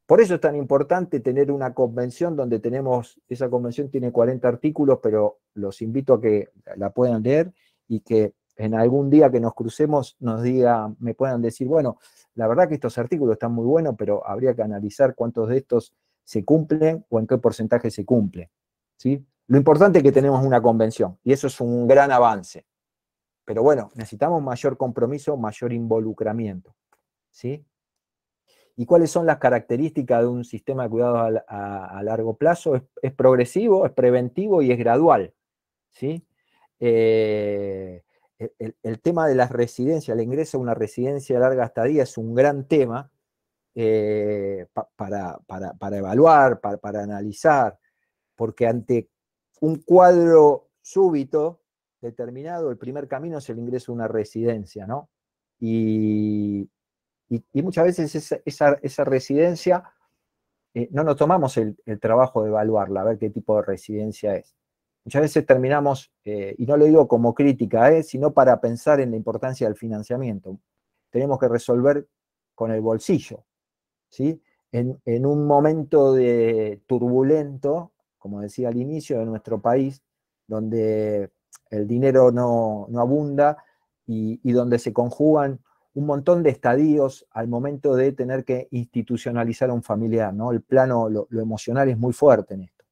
Por eso es tan importante tener una convención donde esa convención tiene 40 artículos, pero los invito a que la puedan leer y que en algún día que nos crucemos me puedan decir, bueno, la verdad que estos artículos están muy buenos, pero habría que analizar cuántos de estos se cumplen o en qué porcentaje se cumplen, ¿sí? Lo importante es que tenemos una convención y eso es un gran avance. Pero bueno, necesitamos mayor compromiso, mayor involucramiento, ¿sí? ¿Y cuáles son las características de un sistema de cuidados a largo plazo? Es progresivo, es preventivo y es gradual, ¿sí? El tema de las residencias, el ingreso a una residencia de larga estadía es un gran tema para evaluar, para analizar, porque ante un cuadro súbito determinado, el primer camino es el ingreso a una residencia, ¿no? Y muchas veces esa residencia, no nos tomamos el trabajo de evaluarla, a ver qué tipo de residencia es. Muchas veces terminamos, y no lo digo como crítica, sino para pensar en la importancia del financiamiento. Tenemos que resolver con el bolsillo, ¿sí? En un momento turbulento, como decía al inicio, de nuestro país, donde el dinero no abunda y donde se conjugan un montón de estadios al momento de tener que institucionalizar a un familiar, ¿no? El plano, lo emocional es muy fuerte en esto.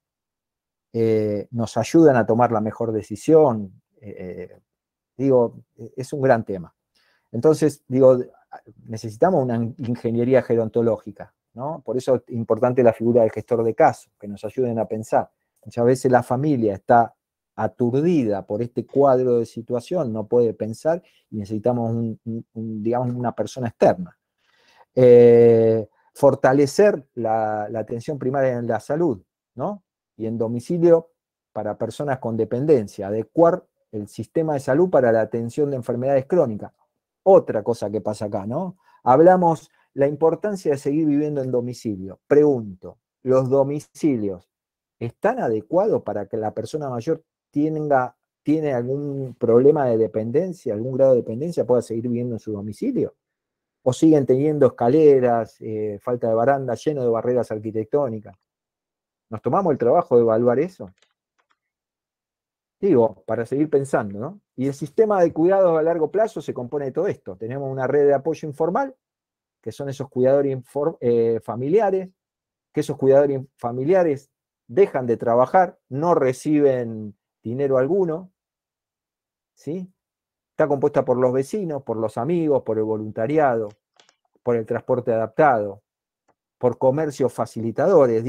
Nos ayudan a tomar la mejor decisión. Es un gran tema. Entonces, necesitamos una ingeniería gerontológica, ¿no? Por eso es importante la figura del gestor de caso, que nos ayuden a pensar. Muchas veces la familia está aturdida por este cuadro de situación, no puede pensar y necesitamos digamos, una persona externa. Fortalecer la atención primaria en la salud, ¿no? Y en domicilio para personas con dependencia, adecuar el sistema de salud para la atención de enfermedades crónicas. Otra cosa que pasa acá, ¿no? Hablamos la importancia de seguir viviendo en domicilio. Pregunto, ¿los domicilios están adecuados para que la persona mayor tiene algún problema de dependencia, algún grado de dependencia, pueda seguir viviendo en su domicilio? ¿O siguen teniendo escaleras, falta de baranda, lleno de barreras arquitectónicas? ¿Nos tomamos el trabajo de evaluar eso? Digo, para seguir pensando, ¿no? Y el sistema de cuidados a largo plazo se compone de todo esto. Tenemos una red de apoyo informal, que son esos cuidadores familiares, que esos cuidadores familiares dejan de trabajar, no reciben dinero alguno, ¿sí? Está compuesta por los vecinos, por los amigos, por el voluntariado, por el transporte adaptado, por comercios facilitadores.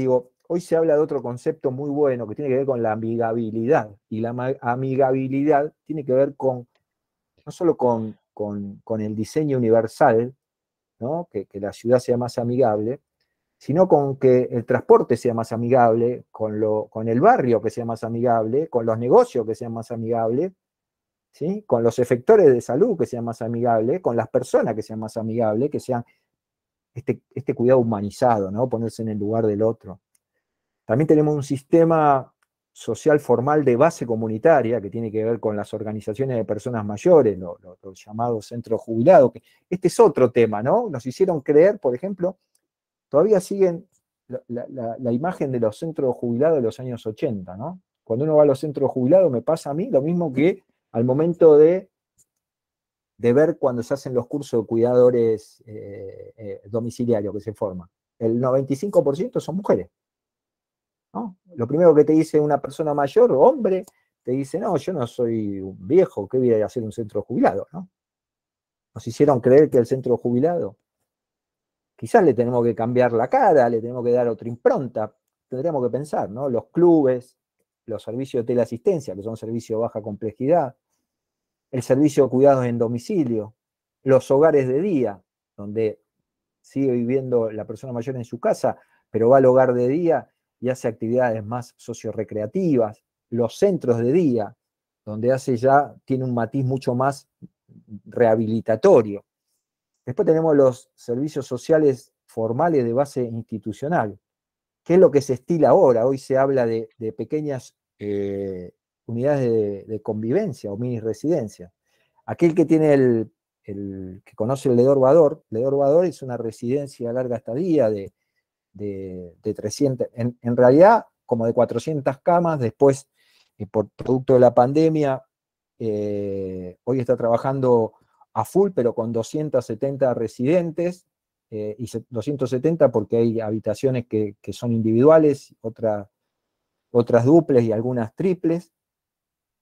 Hoy se habla de otro concepto muy bueno que tiene que ver con la amigabilidad. Y la amigabilidad tiene que ver no solo con el diseño universal, ¿no? Que la ciudad sea más amigable, sino con que el transporte sea más amigable, con el barrio que sea más amigable, con los negocios que sean más amigables, ¿sí? Con los efectores de salud que sean más amigables, con las personas que sean más amigables, que sean este cuidado humanizado, ¿no? Ponerse en el lugar del otro. También tenemos un sistema social formal de base comunitaria que tiene que ver con las organizaciones de personas mayores, los llamados centros jubilados. Este es otro tema, ¿no? Nos hicieron creer, por ejemplo, todavía siguen la imagen de los centros jubilados de los años 80, ¿no? Cuando uno va a los centros jubilados me pasa a mí lo mismo que al momento de ver cuando se hacen los cursos de cuidadores domiciliarios que se forman. El 95% son mujeres, ¿no? Lo primero que te dice una persona mayor, hombre, te dice, no, yo no soy un viejo, ¿qué voy a hacer un centro jubilado? ¿No? Nos hicieron creer que el centro jubilado, quizás le tenemos que cambiar la cara, le tenemos que dar otra impronta, tendríamos que pensar, ¿no? Los clubes, los servicios de teleasistencia, que son servicios de baja complejidad, el servicio de cuidados en domicilio, los hogares de día, donde sigue viviendo la persona mayor en su casa, pero va al hogar de día y hace actividades más sociorecreativas, los centros de día, donde tiene un matiz mucho más rehabilitatorio. Después tenemos los servicios sociales formales de base institucional, que es lo que se estila ahora. Hoy se habla de pequeñas unidades de convivencia o mini residencias. Aquel que tiene que conoce el Ledor Bador es una residencia a larga estadía de 300, en realidad como de 400 camas, después por producto de la pandemia, hoy está trabajando a full, pero con 270 residentes, y 270 porque hay habitaciones que son individuales, otras duples y algunas triples,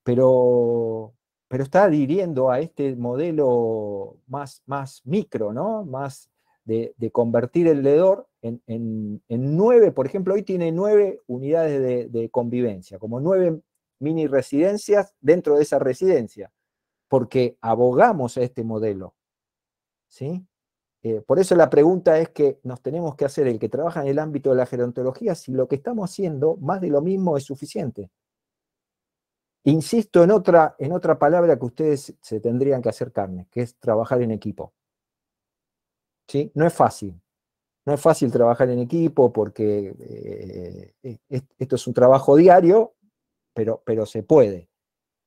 pero está adhiriendo a este modelo más micro, ¿no? Más de convertir el Ledor en 9, por ejemplo, hoy tiene 9 unidades de convivencia, como 9 mini residencias dentro de esa residencia, porque abogamos a este modelo, ¿sí? Por eso la pregunta es que nos tenemos que hacer, el que trabaja en el ámbito de la gerontología, si lo que estamos haciendo, más de lo mismo, es suficiente. Insisto en otra palabra que ustedes se tendrían que hacer carne, que es trabajar en equipo. ¿Sí? No es fácil. No es fácil trabajar en equipo porque esto es un trabajo diario, pero se puede.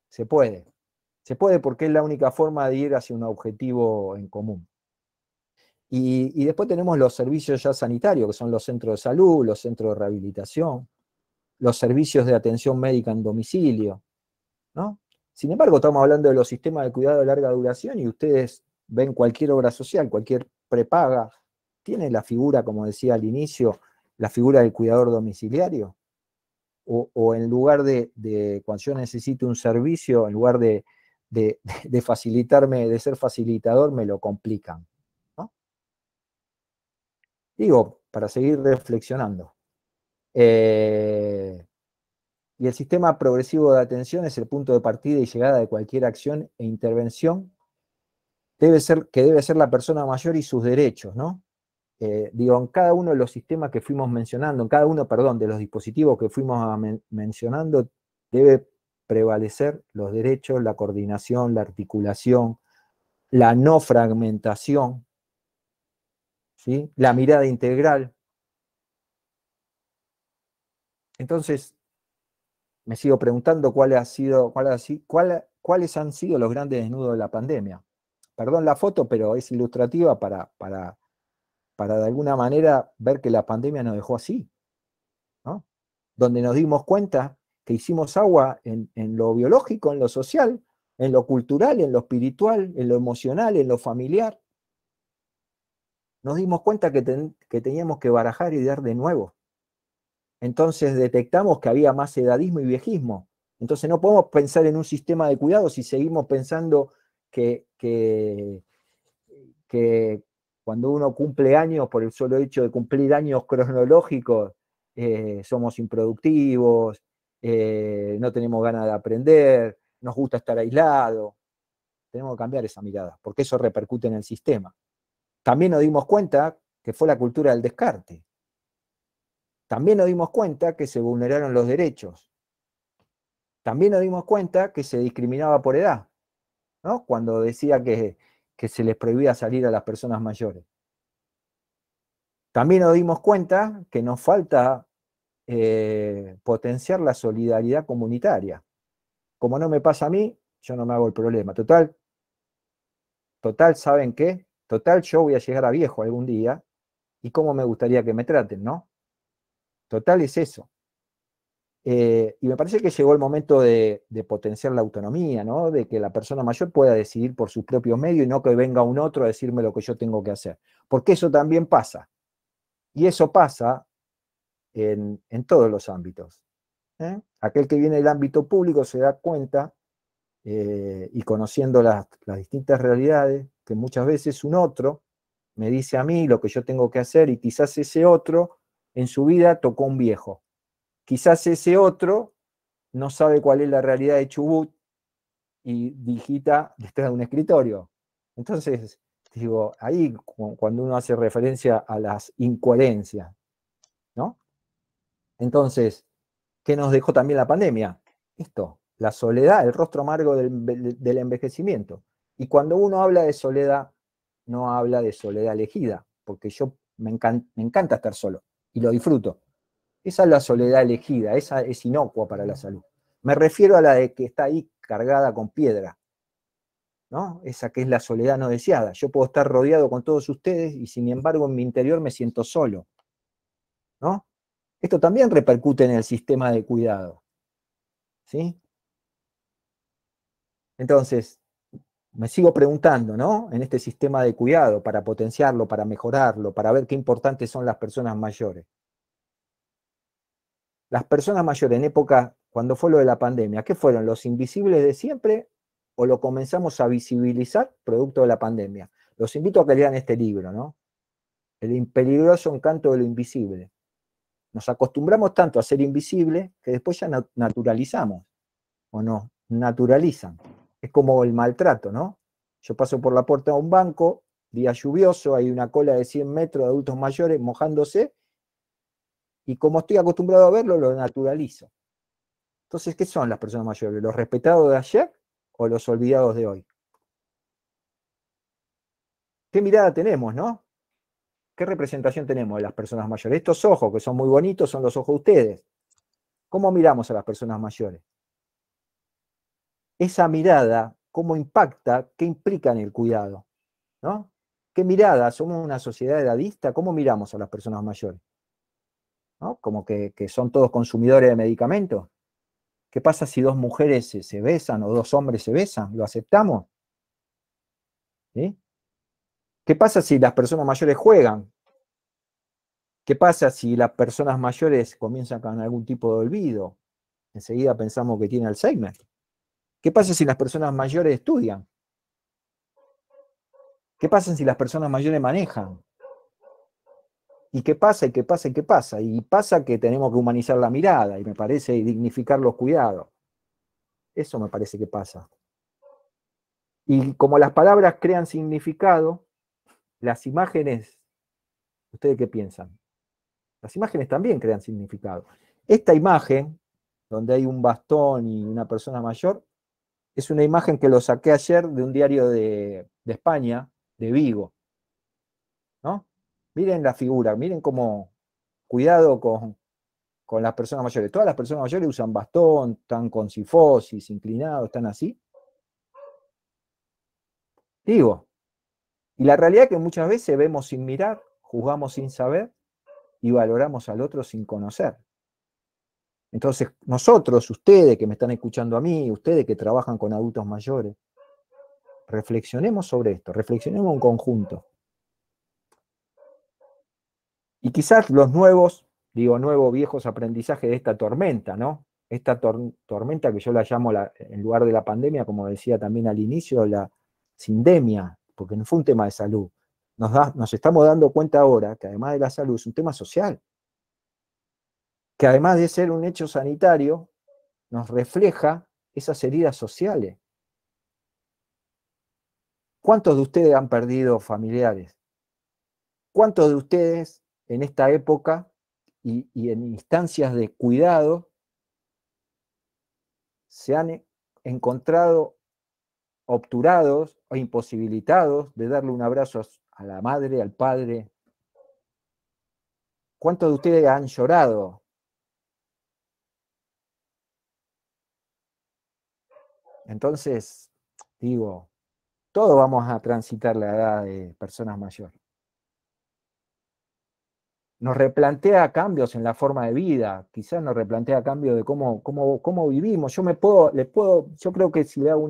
Se puede. Se puede porque es la única forma de ir hacia un objetivo en común. Y después tenemos los servicios ya sanitarios, que son los centros de salud, los centros de rehabilitación, los servicios de atención médica en domicilio, ¿no? Sin embargo, estamos hablando de los sistemas de cuidado de larga duración y ustedes ven cualquier obra social, cualquier prepaga, tiene la figura, como decía al inicio, la figura del cuidador domiciliario. O en lugar de cuando yo necesito un servicio, en lugar de facilitarme, de ser facilitador, me lo complican, ¿no? Digo, para seguir reflexionando. Y el sistema progresivo de atención es el punto de partida y llegada de cualquier acción e intervención debe ser la persona mayor y sus derechos, ¿no? Digo, en cada uno de los sistemas que fuimos mencionando, en cada uno, perdón, de los dispositivos que fuimos mencionando, debe prevalecer los derechos, la coordinación, la articulación, la no fragmentación, ¿sí? La mirada integral. Entonces, me sigo preguntando cuáles han sido los grandes desnudos de la pandemia. Perdón la foto, pero es ilustrativa para de alguna manera ver que la pandemia nos dejó así, ¿no? Donde nos dimos cuenta que hicimos agua en lo biológico, en lo social, en lo cultural, en lo espiritual, en lo emocional, en lo familiar. Nos dimos cuenta que teníamos que barajar y dar de nuevo. Entonces detectamos que había más edadismo y viejismo. Entonces no podemos pensar en un sistema de cuidado si seguimos pensando que cuando uno cumple años, por el solo hecho de cumplir años cronológicos, somos improductivos, no tenemos ganas de aprender, nos gusta estar aislados. Tenemos que cambiar esa mirada, porque eso repercute en el sistema. También nos dimos cuenta que fue la cultura del descarte. También nos dimos cuenta que se vulneraron los derechos. También nos dimos cuenta que se discriminaba por edad, ¿no? Cuando decía que se les prohibía salir a las personas mayores. También nos dimos cuenta que nos falta potenciar la solidaridad comunitaria. Como no me pasa a mí, yo no me hago el problema. Total, ¿saben qué? Total, yo voy a llegar a viejo algún día, y cómo me gustaría que me traten, ¿no? Total es eso. Y me parece que llegó el momento de potenciar la autonomía, ¿no? De que la persona mayor pueda decidir por sus propios medios y no que venga un otro a decirme lo que yo tengo que hacer. Porque eso también pasa. Y eso pasa en todos los ámbitos. Aquel que viene del ámbito público se da cuenta, y conociendo las distintas realidades, que muchas veces un otro me dice a mí lo que yo tengo que hacer y quizás ese otro en su vida tocó un viejo. Quizás ese otro no sabe cuál es la realidad de Chubut y digita detrás de un escritorio. Entonces, digo, ahí cuando uno hace referencia a las incoherencias, ¿no? Entonces, ¿qué nos dejó también la pandemia? Esto, la soledad, el rostro amargo del envejecimiento. Y cuando uno habla de soledad, no habla de soledad elegida, porque yo me encanta estar solo y lo disfruto. Esa es la soledad elegida, esa es inocua para la salud. Me refiero a la de que está ahí cargada con piedra, ¿no? Esa que es la soledad no deseada. Yo puedo estar rodeado con todos ustedes y sin embargo en mi interior me siento solo, ¿no? Esto también repercute en el sistema de cuidado, ¿sí? Entonces, me sigo preguntando, ¿no? En este sistema de cuidado, para potenciarlo, para mejorarlo, para ver qué importantes son las personas mayores. Las personas mayores en época, cuando fue lo de la pandemia, ¿qué fueron? ¿Los invisibles de siempre o lo comenzamos a visibilizar producto de la pandemia? Los invito a que lean este libro, ¿no? El peligroso encanto de lo invisible. Nos acostumbramos tanto a ser invisible que después ya naturalizamos, o no, naturalizan. Es como el maltrato, ¿no? Yo paso por la puerta de un banco, día lluvioso, hay una cola de 100 metros de adultos mayores mojándose, y como estoy acostumbrado a verlo, lo naturalizo. Entonces, ¿qué son las personas mayores? ¿Los respetados de ayer o los olvidados de hoy? ¿Qué mirada tenemos, no? ¿Qué representación tenemos de las personas mayores? Estos ojos, que son muy bonitos, son los ojos de ustedes. ¿Cómo miramos a las personas mayores? Esa mirada, ¿cómo impacta? ¿Qué implica en el cuidado? ¿No? ¿Qué mirada? ¿Somos una sociedad edadista? ¿Cómo miramos a las personas mayores? ¿No? Como que son todos consumidores de medicamentos. ¿Qué pasa si dos mujeres se besan o dos hombres se besan? ¿Lo aceptamos? ¿Sí? ¿Qué pasa si las personas mayores juegan? ¿Qué pasa si las personas mayores comienzan con algún tipo de olvido? Enseguida pensamos que tiene Alzheimer. ¿Qué pasa si las personas mayores estudian? ¿Qué pasa si las personas mayores manejan? ¿Y qué pasa? ¿Y qué pasa? ¿Y qué pasa? Y pasa que tenemos que humanizar la mirada, y me parece, y dignificar los cuidados. Eso me parece que pasa. Y como las palabras crean significado, las imágenes, ¿ustedes qué piensan? Las imágenes también crean significado. Esta imagen, donde hay un bastón y una persona mayor, es una imagen que lo saqué ayer de un diario de España, de Vigo, ¿no? Miren la figura, miren cómo, cuidado con las personas mayores. Todas las personas mayores usan bastón, están con cifosis, inclinados, están así. Digo, y la realidad es que muchas veces vemos sin mirar, juzgamos sin saber y valoramos al otro sin conocer. Entonces, nosotros, ustedes que me están escuchando a mí, ustedes que trabajan con adultos mayores, reflexionemos sobre esto, reflexionemos en conjunto. Y quizás los nuevos, digo nuevos, viejos aprendizajes de esta tormenta, ¿no? Esta tormenta que yo la llamo, en lugar de la pandemia, como decía también al inicio, la sindemia, porque no fue un tema de salud. Nos estamos dando cuenta ahora que además de la salud es un tema social, que además de ser un hecho sanitario, nos refleja esas heridas sociales. ¿Cuántos de ustedes han perdido familiares? ¿Cuántos de ustedes en esta época y en instancias de cuidado se han encontrado obturados o imposibilitados de darle un abrazo a la madre, al padre? ¿Cuántos de ustedes han llorado? Entonces, digo, todos vamos a transitar la edad de personas mayores. Nos replantea cambios en la forma de vida, quizás nos replantea cambios de cómo vivimos. Yo creo que si le hago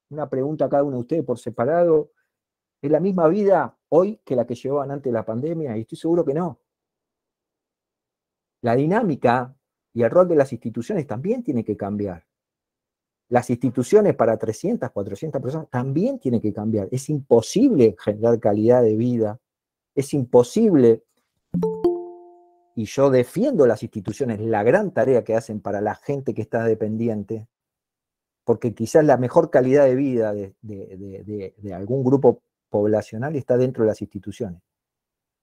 una pregunta a cada uno de ustedes por separado, ¿es la misma vida hoy que la que llevaban antes de la pandemia? Y estoy seguro que no. La dinámica y el rol de las instituciones también tiene que cambiar. Las instituciones para 300, 400 personas también tienen que cambiar. Es imposible generar calidad de vida, es imposible y yo defiendo las instituciones, la gran tarea que hacen para la gente que está dependiente, porque quizás la mejor calidad de vida de algún grupo poblacional está dentro de las instituciones.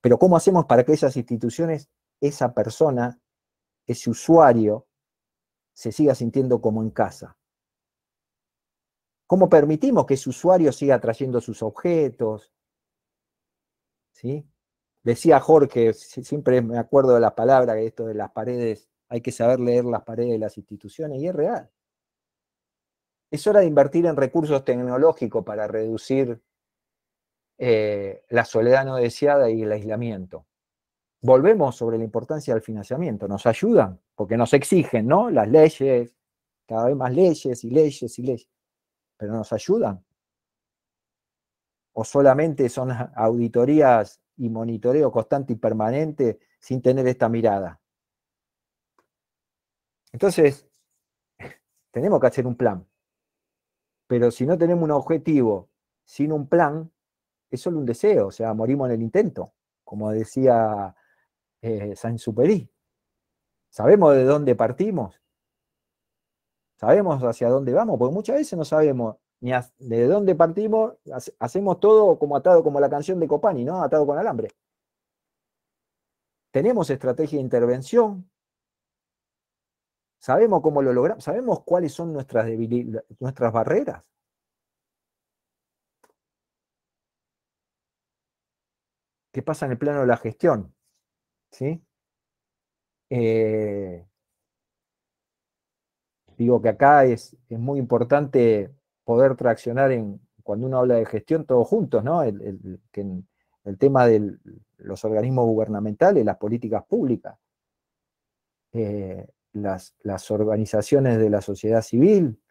Pero ¿cómo hacemos para que esas instituciones, esa persona, ese usuario, se siga sintiendo como en casa? ¿Cómo permitimos que ese usuario siga trayendo sus objetos? ¿Sí? Decía Jorge, siempre me acuerdo de la palabra, que esto de las paredes, hay que saber leer las paredes de las instituciones, y es real. Es hora de invertir en recursos tecnológicos para reducir la soledad no deseada y el aislamiento. Volvemos sobre la importancia del financiamiento. ¿Nos ayudan? Porque nos exigen, ¿no? Las leyes, cada vez más leyes y leyes y leyes. ¿Pero nos ayudan? ¿O solamente son auditorías y monitoreo constante y permanente sin tener esta mirada? Entonces, tenemos que hacer un plan. Pero si no tenemos un objetivo sin un plan, es solo un deseo, o sea, morimos en el intento, como decía Saint-Exupéry. ¿Sabemos de dónde partimos? ¿Sabemos hacia dónde vamos? Porque muchas veces no sabemos ni de dónde partimos, hacemos todo como atado, como la canción de Copani, ¿no? Atado con alambre. Tenemos estrategia de intervención, sabemos cómo lo logramos, sabemos cuáles son nuestras barreras. ¿Qué pasa en el plano de la gestión? ¿Sí? Digo que acá es muy importante poder traccionar cuando uno habla de gestión todos juntos, ¿no? El tema de los organismos gubernamentales, las políticas públicas, las organizaciones de la sociedad civil,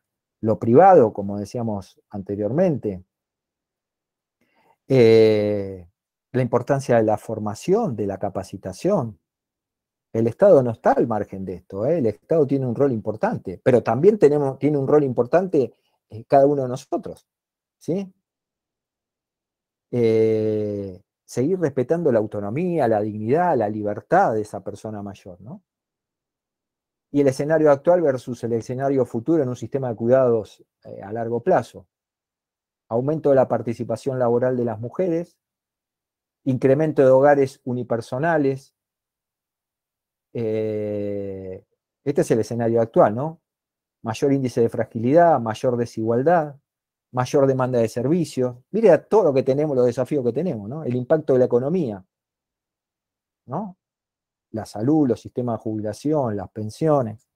lo privado, como decíamos anteriormente, la importancia de la formación, de la capacitación. El Estado no está al margen de esto, ¿eh? El Estado tiene un rol importante, pero también tiene un rol importante cada uno de nosotros, ¿sí? Seguir respetando la autonomía, la dignidad, la libertad de esa persona mayor, ¿no? Y el escenario actual versus el escenario futuro en un sistema de cuidados a largo plazo. Aumento de la participación laboral de las mujeres, incremento de hogares unipersonales. Este es el escenario actual, ¿no? Mayor índice de fragilidad, mayor desigualdad, mayor demanda de servicios. Mire a todo lo que tenemos, los desafíos que tenemos, ¿no? El impacto de la economía, ¿no? La salud, los sistemas de jubilación, las pensiones.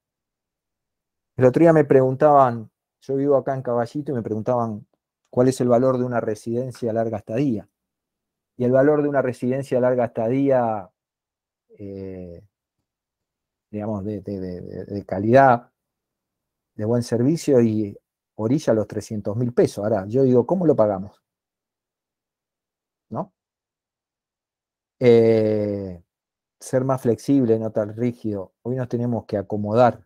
El otro día me preguntaban, yo vivo acá en Caballito, y me preguntaban cuál es el valor de una residencia a larga estadía. Y el valor de una residencia a larga estadía, digamos, de calidad, de buen servicio, y orilla los 300.000 pesos. Ahora, yo digo, ¿cómo lo pagamos? ¿No? Ser más flexible, no tan rígido. Hoy nos tenemos que acomodar,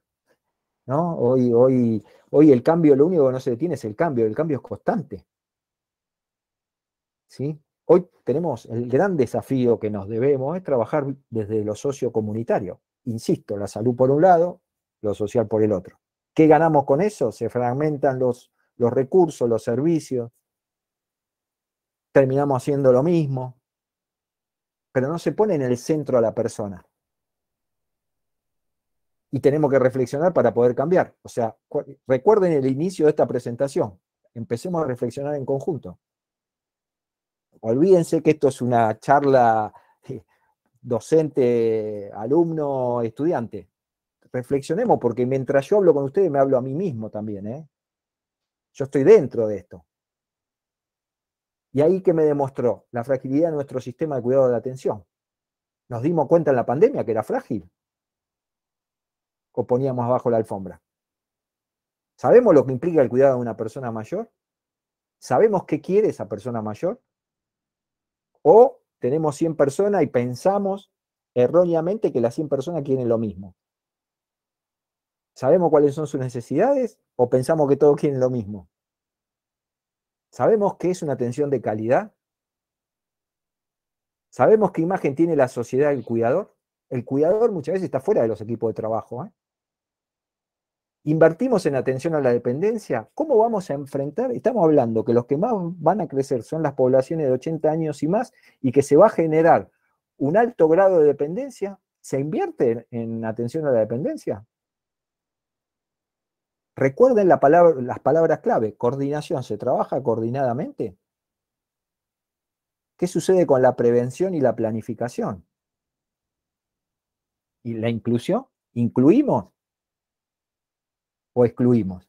¿no? Hoy el cambio, lo único que no se detiene es el cambio es constante. ¿Sí? Hoy tenemos el gran desafío que nos debemos, es trabajar desde lo sociocomunitario. Insisto, la salud por un lado, lo social por el otro. ¿Qué ganamos con eso? Se fragmentan los recursos, los servicios, terminamos haciendo lo mismo, pero no se pone en el centro a la persona. Y tenemos que reflexionar para poder cambiar. O sea, recuerden el inicio de esta presentación. Empecemos a reflexionar en conjunto. Olvídense que esto es una charla docente, alumno, estudiante. Reflexionemos, porque mientras yo hablo con ustedes me hablo a mí mismo también, ¿eh? Yo estoy dentro de esto. Y ahí que me demostró la fragilidad de nuestro sistema de cuidado de la atención. Nos dimos cuenta en la pandemia que era frágil. O poníamos abajo la alfombra. ¿Sabemos lo que implica el cuidado de una persona mayor? ¿Sabemos qué quiere esa persona mayor? ¿O tenemos 100 personas y pensamos erróneamente que las 100 personas quieren lo mismo? ¿Sabemos cuáles son sus necesidades o pensamos que todos quieren lo mismo? ¿Sabemos qué es una atención de calidad? ¿Sabemos qué imagen tiene la sociedad del cuidador? El cuidador muchas veces está fuera de los equipos de trabajo. Invertimos en atención a la dependencia. ¿Cómo vamos a enfrentar? Estamos hablando que los que más van a crecer son las poblaciones de 80 años y más, y que se va a generar un alto grado de dependencia. ¿Se invierte en atención a la dependencia? Recuerden las palabras clave. Coordinación. ¿Se trabaja coordinadamente? ¿Qué sucede con la prevención y la planificación? ¿Y la inclusión? ¿Incluimos o excluimos?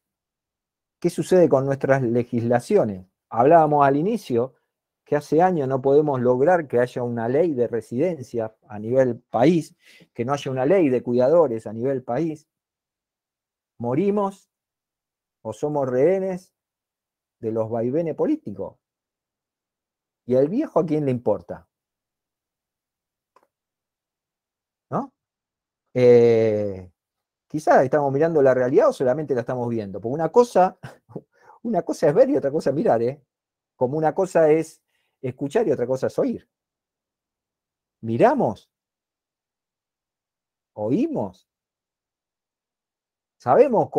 ¿Qué sucede con nuestras legislaciones? Hablábamos al inicio que hace años no podemos lograr que haya una ley de residencia a nivel país, que no haya una ley de cuidadores a nivel país. Morimos o somos rehenes de los vaivenes políticos. ¿Y al viejo a quién le importa? ¿No? Quizás estamos mirando la realidad o solamente la estamos viendo. Porque una cosa es ver y otra cosa es mirar, ¿eh? Como una cosa es escuchar y otra cosa es oír. ¿Miramos? ¿Oímos? ¿Sabemos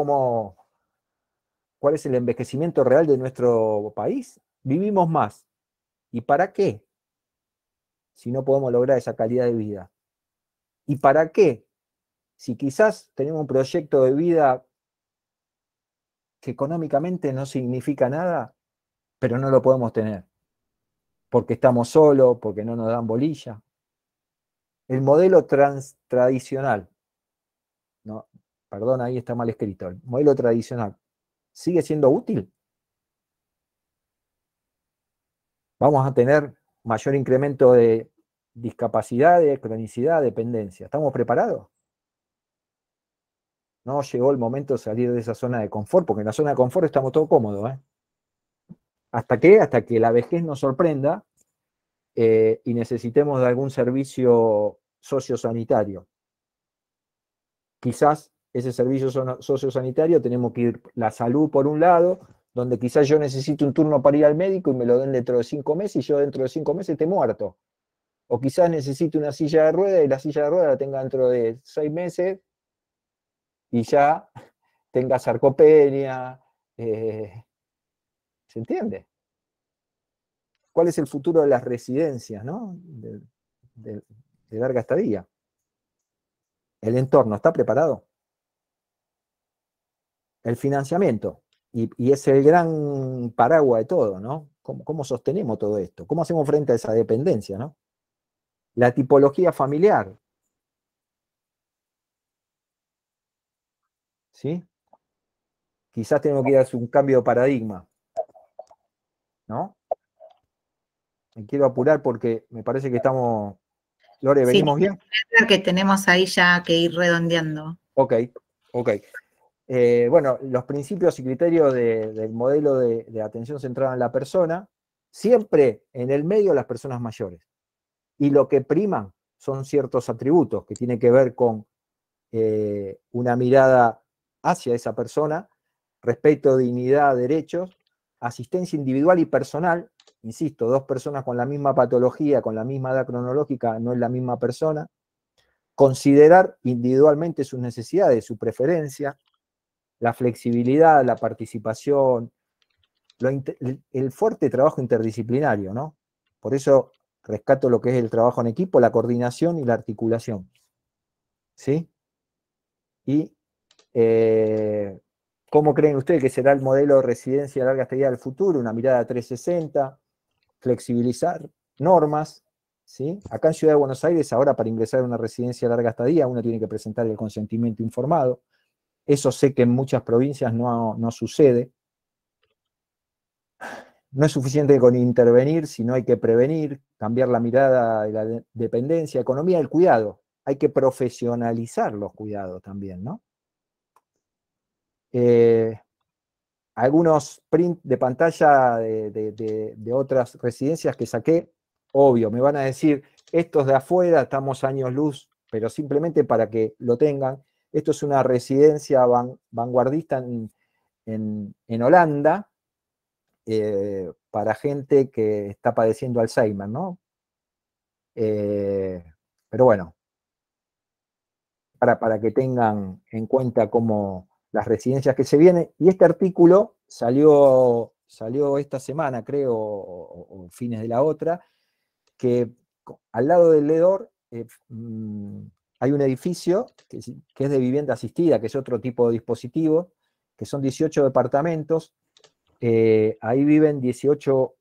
cuál es el envejecimiento real de nuestro país? ¿Vivimos más? ¿Y para qué? Si no podemos lograr esa calidad de vida. ¿Y para qué? Si quizás tenemos un proyecto de vida que económicamente no significa nada, pero no lo podemos tener. Porque estamos solos, porque no nos dan bolilla. El modelo tradicional, no, perdón, ahí está mal escrito, el modelo tradicional, ¿sigue siendo útil? Vamos a tener mayor incremento de discapacidades, cronicidad, dependencia. ¿Estamos preparados? No llegó el momento de salir de esa zona de confort, porque en la zona de confort estamos todos cómodos. ¿Hasta qué? Hasta que la vejez nos sorprenda y necesitemos de algún servicio sociosanitario. Quizás ese servicio sociosanitario tenemos que ir la salud por un lado, donde quizás yo necesito un turno para ir al médico y me lo den dentro de 5 meses y yo dentro de 5 meses esté muerto. O quizás necesito una silla de ruedas y la silla de ruedas la tenga dentro de 6 meses y ya tenga sarcopenia. ¿Se entiende? ¿Cuál es el futuro de las residencias, ¿no? de larga estadía? ¿El entorno está preparado? El financiamiento. Y es el gran paraguas de todo, ¿no? ¿Cómo sostenemos todo esto? ¿Cómo hacemos frente a esa dependencia, ¿no? La tipología familiar. ¿Sí? Quizás tenemos que ir a hacer un cambio de paradigma, ¿no? Me quiero apurar porque me parece que estamos... Lore, ¿venimos bien? Que tenemos ahí ya que ir redondeando. Ok. Bueno, los principios y criterios del modelo de atención centrada en la persona, siempre en el medio las personas mayores. Y lo que priman son ciertos atributos que tienen que ver con una mirada hacia esa persona, respeto, dignidad, derechos, asistencia individual y personal. Insisto, 2 personas con la misma patología, con la misma edad cronológica, no es la misma persona. Considerar individualmente sus necesidades, su preferencia, la flexibilidad, la participación, el fuerte trabajo interdisciplinario, ¿no? Por eso rescato lo que es el trabajo en equipo, la coordinación y la articulación. ¿Sí? Y ¿cómo creen ustedes que será el modelo de residencia de larga estadía del futuro? Una mirada 360, flexibilizar normas, ¿sí? Acá en Ciudad de Buenos Aires, ahora para ingresar a una residencia de larga estadía, uno tiene que presentar el consentimiento informado. Eso sé que en muchas provincias no sucede. No es suficiente con intervenir, sino hay que prevenir, cambiar la mirada de la dependencia, economía del cuidado. Hay que profesionalizar los cuidados también, ¿no? Algunos prints de pantalla de otras residencias que saqué, obvio, me van a decir, estos de afuera estamos años luz, pero simplemente para que lo tengan. Esto es una residencia vanguardista en Holanda, para gente que está padeciendo Alzheimer, ¿no? Pero bueno, para que tengan en cuenta cómo las residencias que se vienen. Y este artículo salió esta semana, creo, o fines de la otra, que al lado del LEDOR hay un edificio que es de vivienda asistida, que es otro tipo de dispositivo, que son 18 departamentos. Ahí viven 18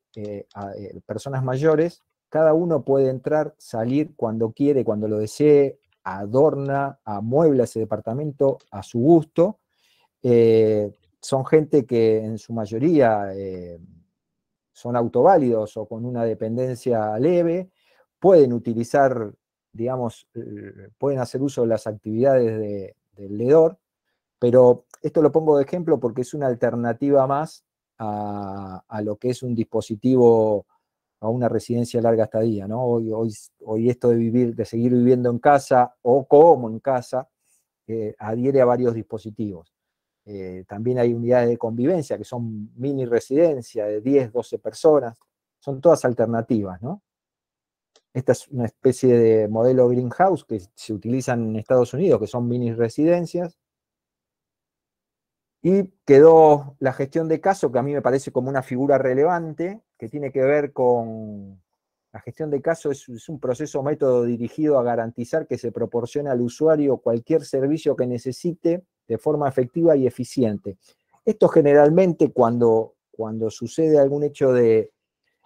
personas mayores. Cada uno puede entrar, salir cuando quiere, cuando lo desee, adorna, amuebla ese departamento a su gusto. Son gente que en su mayoría son autoválidos o con una dependencia leve, pueden utilizar, digamos, pueden hacer uso de las actividades del LEDOR, pero esto lo pongo de ejemplo porque es una alternativa más a lo que es un dispositivo, a una residencia de larga estadía, ¿no? Hoy esto de seguir viviendo en casa o como en casa, adhiere a varios dispositivos. También hay unidades de convivencia que son mini residencia de 10, 12 personas. Son todas alternativas, ¿no? Esta es una especie de modelo greenhouse que se utilizan en Estados Unidos, que son mini residencias. Y quedó la gestión de caso, que a mí me parece como una figura relevante, que tiene que ver con... La gestión de caso es un proceso o método dirigido a garantizar que se proporcione al usuario cualquier servicio que necesite de forma efectiva y eficiente. Esto generalmente cuando sucede algún hecho de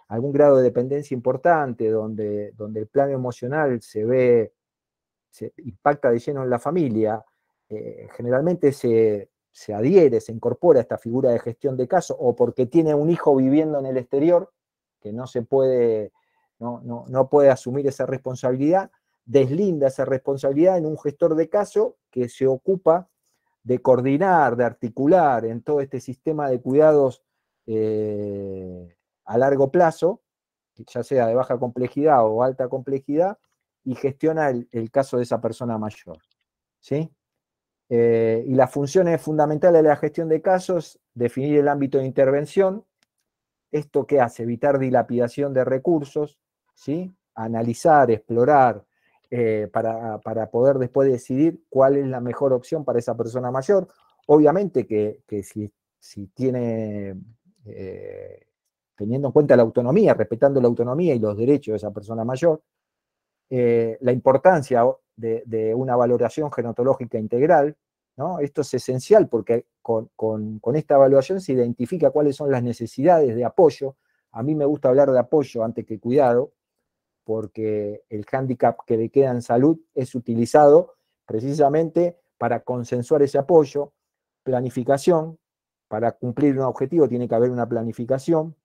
algún grado de dependencia importante, donde el plano emocional se impacta de lleno en la familia, generalmente se adhiere, se incorpora a esta figura de gestión de caso, o porque tiene un hijo viviendo en el exterior, que no puede asumir esa responsabilidad, deslinda esa responsabilidad en un gestor de caso que se ocupa de coordinar, de articular en todo este sistema de cuidados a largo plazo, ya sea de baja complejidad o alta complejidad, y gestiona el caso de esa persona mayor, ¿sí? Y las funciones fundamentales de la gestión de casos: definir el ámbito de intervención. ¿Esto qué hace? Evitar dilapidación de recursos, ¿sí? Analizar, explorar, para poder después decidir cuál es la mejor opción para esa persona mayor. Obviamente que si tiene, teniendo en cuenta la autonomía, respetando la autonomía y los derechos de esa persona mayor, la importancia de una valoración gerontológica integral, ¿no? Esto es esencial porque con esta evaluación se identifica cuáles son las necesidades de apoyo. A mí me gusta hablar de apoyo antes que cuidado, porque el hándicap que le queda en salud es utilizado precisamente para consensuar ese apoyo. Planificación: para cumplir un objetivo tiene que haber una planificación,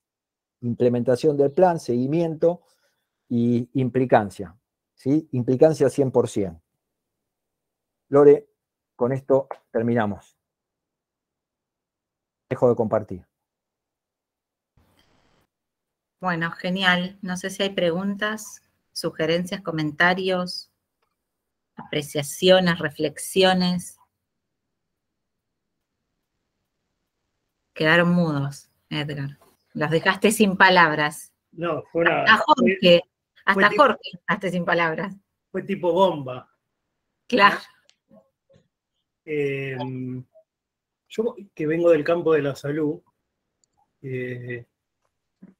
implementación del plan, seguimiento y implicancia, ¿sí? Implicancia 100%. Lore, con esto terminamos. Dejo de compartir. Bueno, genial. No sé si hay preguntas, sugerencias, comentarios, apreciaciones, reflexiones. Quedaron mudos, Edgar. Los dejaste sin palabras. No, fue una... Hasta Jorge dejaste sin palabras. Fue tipo bomba. Claro. Yo que vengo del campo de la salud,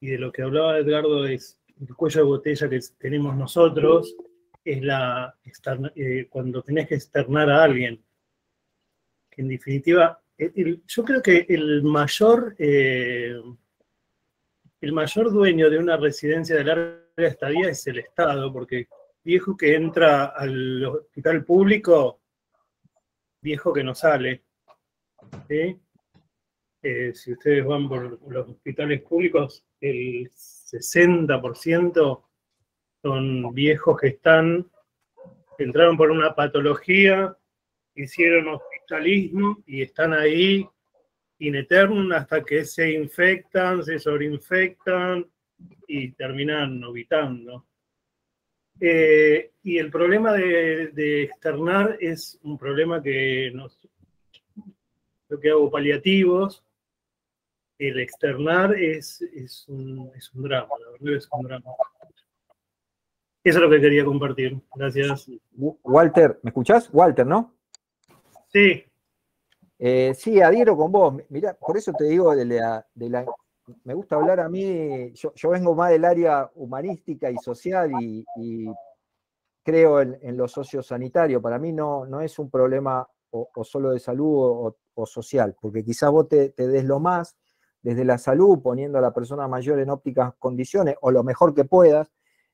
y de lo que hablaba Edgardo, es el cuello de botella que tenemos nosotros, es cuando tenés que externar a alguien. Que en definitiva, yo creo que el mayor dueño de una residencia de larga estadía es el Estado, porque viejo que entra al hospital público, viejo que no sale, ¿sí? Si ustedes van por los hospitales públicos, el 60% son viejos que entraron por una patología, hicieron hospitalismo y están ahí in eternum hasta que se infectan, se sobreinfectan y terminan ovitando. Y el problema de externar es un problema que yo que hago paliativos. El externar es un drama, la verdad es un drama. Eso es lo que quería compartir. Gracias. Walter, ¿me escuchás? Walter, ¿no? Sí. Sí, adhiero con vos. Mirá, por eso te digo, me gusta hablar a mí, yo vengo más del área humanística y social y creo en lo sociosanitario. Para mí no es un problema o solo de salud o social, porque quizás vos te des lo más desde la salud, poniendo a la persona mayor en óptimas condiciones, o lo mejor que puedas,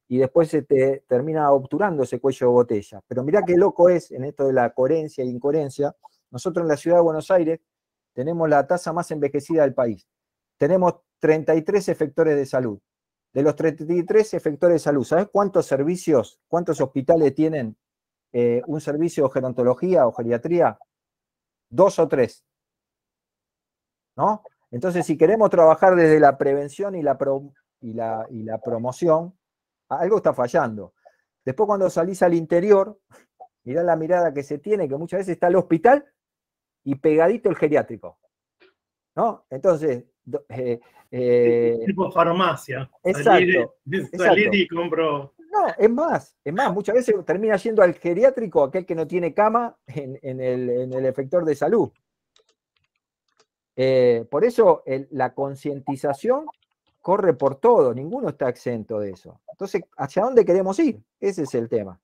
y después se te termina obturando ese cuello de botella. Pero mirá qué loco es en esto de la coherencia e incoherencia. Nosotros en la ciudad de Buenos Aires tenemos la tasa más envejecida del país. Tenemos 33 efectores de salud. De los 33 efectores de salud, ¿sabes cuántos servicios, cuántos hospitales tienen un servicio de gerontología o geriatría? 2 o 3, ¿no? Entonces, si queremos trabajar desde la prevención y la promoción, algo está fallando. Después, cuando salís al interior, mirá la mirada que se tiene, que muchas veces está el hospital y pegadito el geriátrico, ¿no? Entonces, tipo farmacia. Exacto. Salir y compro. No, es más, muchas veces termina yendo al geriátrico aquel que no tiene cama en el efector de salud. Por eso la concientización corre por todo, ninguno está exento de eso. Entonces, ¿hacia dónde queremos ir? Ese es el tema.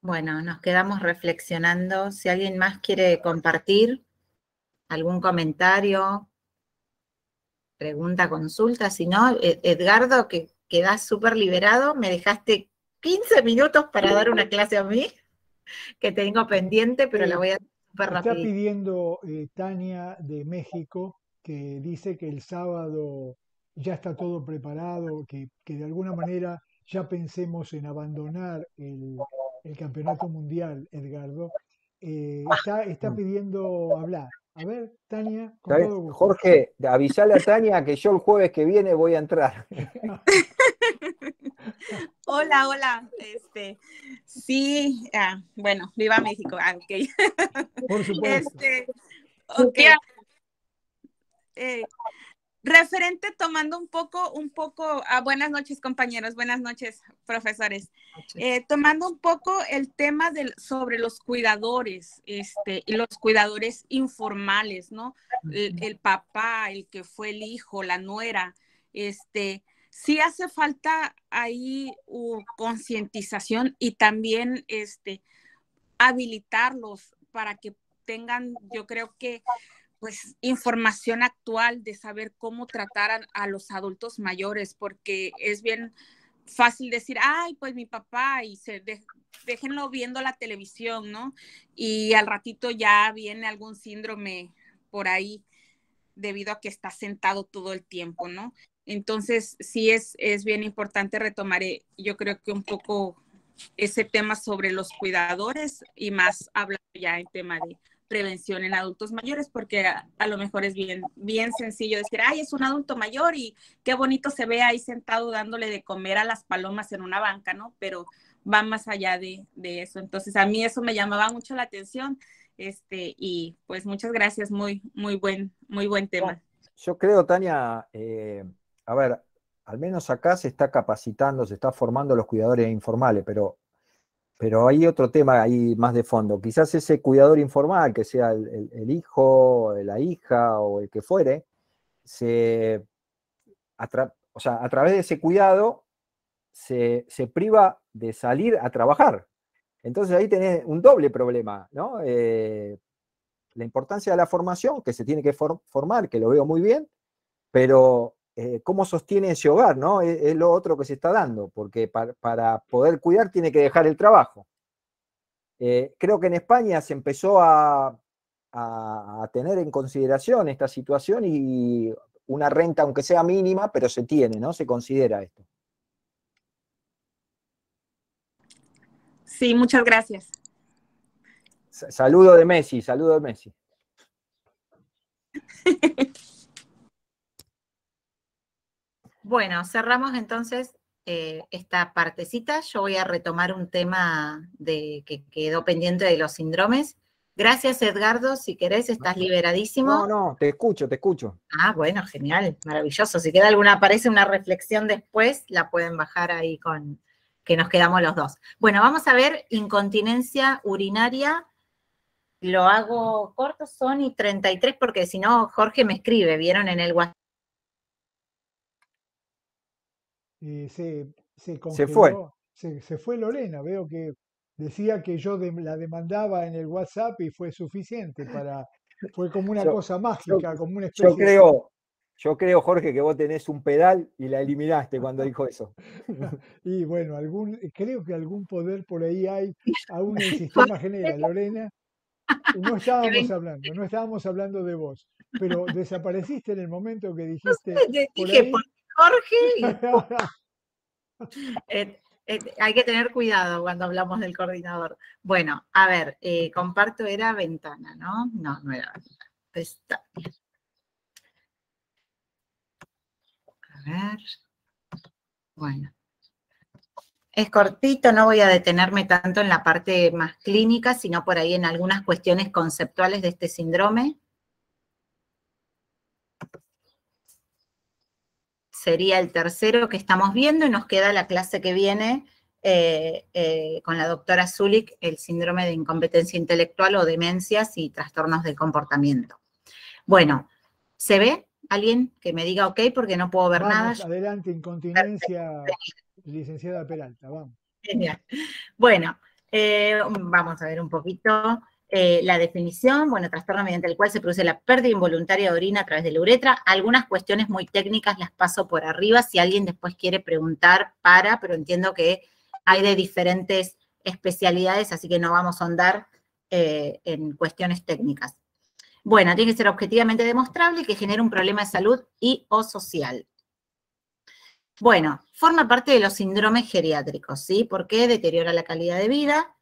Bueno, nos quedamos reflexionando. Si alguien más quiere compartir algún comentario, pregunta, consulta, si no, Edgardo, que quedás súper liberado, me dejaste 15 minutos para dar una clase a mí, que tengo pendiente, pero la voy a hacer súper rápido. Está pidiendo Tania de México, que dice que el sábado ya está todo preparado, que de alguna manera ya pensemos en abandonar el campeonato mundial, Edgardo. Está pidiendo hablar. A ver, Tania, con todo gusto. Jorge, avisale a Tania que yo el jueves que viene voy a entrar. Hola. Sí, bueno, viva México. Ok. Por supuesto. Ok. Referente, tomando un poco, buenas noches, compañeros, buenas noches, profesores. Tomando un poco el tema sobre los cuidadores, y los cuidadores informales, ¿no? El papá, el que fue el hijo, la nuera, sí hace falta ahí concientización y también habilitarlos para que tengan, yo creo que, pues, información actual de saber cómo tratar a los adultos mayores, porque es bien fácil decir, ay, pues mi papá, y déjenlo viendo la televisión, ¿no? Y al ratito ya viene algún síndrome por ahí debido a que está sentado todo el tiempo, ¿no? Entonces, sí es bien importante retomar, yo creo que un poco ese tema sobre los cuidadores y más hablando ya en tema de prevención en adultos mayores, porque a lo mejor es bien sencillo decir, ay, es un adulto mayor y qué bonito se ve ahí sentado dándole de comer a las palomas en una banca, ¿no? Pero va más allá de eso. Entonces, a mí eso me llamaba mucho la atención, y pues muchas gracias, muy buen tema. Yo creo, Tania, a ver, al menos acá se está capacitando, se está formando los cuidadores informales, pero hay otro tema ahí más de fondo. Quizás ese cuidador informal, que sea el hijo, la hija o el que fuere, a través de ese cuidado se priva de salir a trabajar. Entonces ahí tenés un doble problema, ¿no? La importancia de la formación, que se tiene que formar, que lo veo muy bien, pero cómo sostiene ese hogar, ¿no? Es lo otro que se está dando, porque para poder cuidar tiene que dejar el trabajo. Creo que en España se empezó a tener en consideración esta situación y una renta, aunque sea mínima, pero se tiene, ¿no? Se considera esto. Sí, muchas gracias. Saludo de Messi. Bueno, cerramos entonces esta partecita. Yo voy a retomar un tema que quedó pendiente de los síndromes. Gracias, Edgardo. Si querés, estás liberadísimo. No, te escucho, te escucho. Ah, bueno, genial, maravilloso. Si queda alguna, aparece una reflexión después, la pueden bajar ahí con que nos quedamos los dos. Bueno, vamos a ver incontinencia urinaria. Lo hago corto, son y 33, porque si no, Jorge me escribe, ¿vieron en el WhatsApp? Se congeló, Se fue. se fue Lorena, veo que decía que yo la demandaba en el WhatsApp y fue suficiente fue como una cosa mágica, como una Yo especie de... creo, Jorge, que vos tenés un pedal y la eliminaste cuando dijo eso. Y bueno, creo que algún poder por ahí hay, aún el sistema genera, Lorena. No estábamos hablando de vos, pero desapareciste en el momento que dijiste por Dije, ahí. por Jorge hay que tener cuidado cuando hablamos del coordinador. Bueno, a ver, comparto, era ventana, ¿no? No, no era ventana. Pestaña. A ver. Bueno. Es cortito, no voy a detenerme tanto en la parte más clínica, sino por ahí en algunas cuestiones conceptuales de este síndrome. Sería el tercero que estamos viendo y nos queda la clase que viene con la doctora Zulik, el síndrome de incompetencia intelectual o demencias y trastornos del comportamiento. Bueno, ¿se ve? ¿Alguien que me diga ok? Porque no puedo ver nada. Adelante, incontinencia, licenciada Peralta, vamos. Genial. Bueno, vamos a ver un poquito la definición. Bueno, trastorno mediante el cual se produce la pérdida involuntaria de orina a través de la uretra. Algunas cuestiones muy técnicas las paso por arriba. Si alguien después quiere preguntar, pero entiendo que hay de diferentes especialidades, así que no vamos a ahondar en cuestiones técnicas. Bueno, tiene que ser objetivamente demostrable y que genere un problema de salud y o social. Bueno, forma parte de los síndromes geriátricos, ¿sí? Porque deteriora la calidad de vida.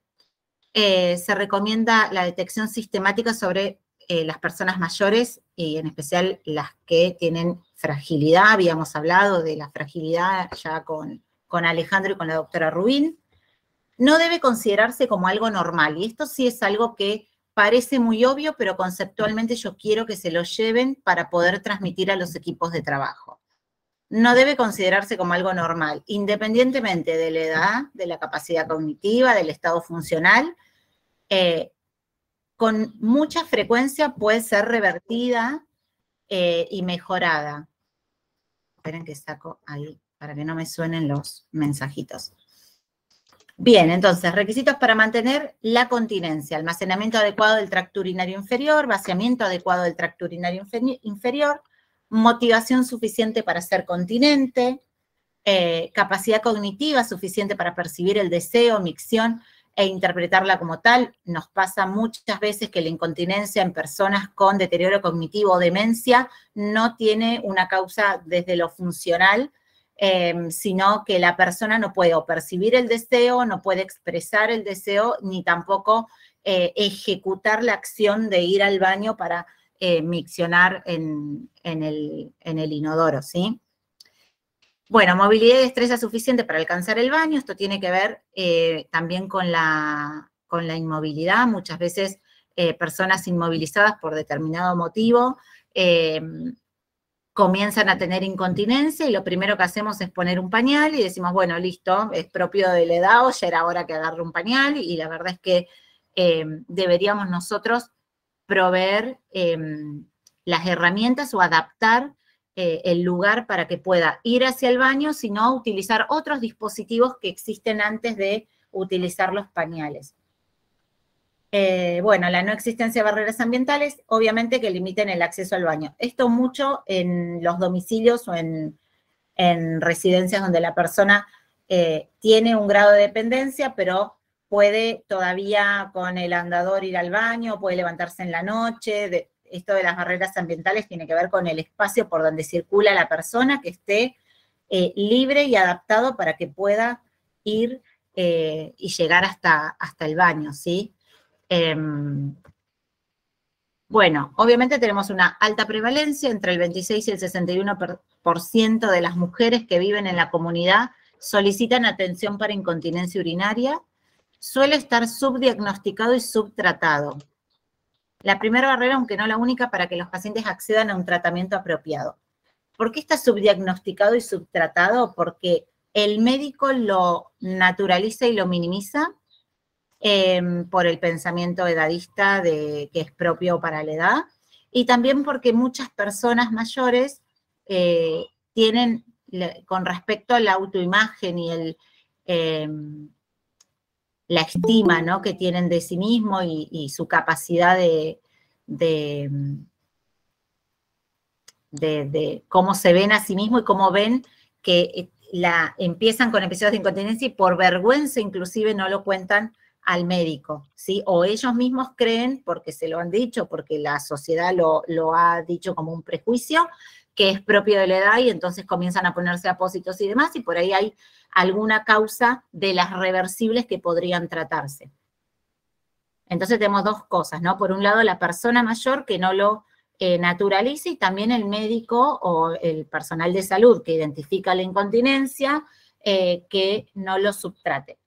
Se recomienda la detección sistemática sobre las personas mayores y en especial las que tienen fragilidad. Habíamos hablado de la fragilidad ya con Alejandro y con la doctora Rubín. No debe considerarse como algo normal, y esto sí es algo que parece muy obvio, pero conceptualmente yo quiero que se lo lleven para poder transmitir a los equipos de trabajo. No debe considerarse como algo normal, independientemente de la edad, de la capacidad cognitiva, del estado funcional. Con mucha frecuencia puede ser revertida y mejorada. Esperen que saco ahí para que no me suenen los mensajitos. Bien, entonces, requisitos para mantener la continencia: almacenamiento adecuado del tracto urinario inferior, vaciamiento adecuado del tracto urinario inferior, motivación suficiente para ser continente, capacidad cognitiva suficiente para percibir el deseo, micción e interpretarla como tal. Nos pasa muchas veces que la incontinencia en personas con deterioro cognitivo o demencia no tiene una causa desde lo funcional, sino que la persona no puede o percibir el deseo, no puede expresar el deseo, ni tampoco ejecutar la acción de ir al baño para miccionar en el inodoro, ¿sí? Bueno, movilidad y destreza suficiente para alcanzar el baño. Esto tiene que ver también con la inmovilidad. Muchas veces personas inmovilizadas por determinado motivo comienzan a tener incontinencia y lo primero que hacemos es poner un pañal y decimos, bueno, listo, es propio de la edad o ya era hora que agarre un pañal, y la verdad es que deberíamos nosotros proveer las herramientas o adaptar el lugar para que pueda ir hacia el baño, sino utilizar otros dispositivos que existen antes de utilizar los pañales. Bueno, la no existencia de barreras ambientales, obviamente que limiten el acceso al baño. Esto mucho en los domicilios o en residencias donde la persona tiene un grado de dependencia, pero puede todavía con el andador ir al baño, puede levantarse en la noche. Esto de las barreras ambientales tiene que ver con el espacio por donde circula la persona, que esté libre y adaptado para que pueda ir y llegar hasta el baño, ¿sí? Bueno, obviamente tenemos una alta prevalencia, entre el 26 y el 61% de las mujeres que viven en la comunidad solicitan atención para incontinencia urinaria. Suele estar subdiagnosticado y subtratado. La primera barrera, aunque no la única, para que los pacientes accedan a un tratamiento apropiado. ¿Por qué está subdiagnosticado y subtratado? Porque el médico lo naturaliza y lo minimiza por el pensamiento edadista que es propio para la edad, y también porque muchas personas mayores tienen, con respecto a la autoimagen y la estima, ¿no?, que tienen de sí mismo y su capacidad de cómo se ven a sí mismo y cómo ven que empiezan con episodios de incontinencia y por vergüenza inclusive no lo cuentan al médico, ¿sí? O ellos mismos creen, porque se lo han dicho, porque la sociedad lo ha dicho como un prejuicio, que es propio de la edad y entonces comienzan a ponerse apósitos y demás, y por ahí hay alguna causa de las reversibles que podrían tratarse. Entonces tenemos dos cosas, ¿no? Por un lado, la persona mayor que no lo naturaliza, y también el médico o el personal de salud que identifica la incontinencia, que no lo subtrate.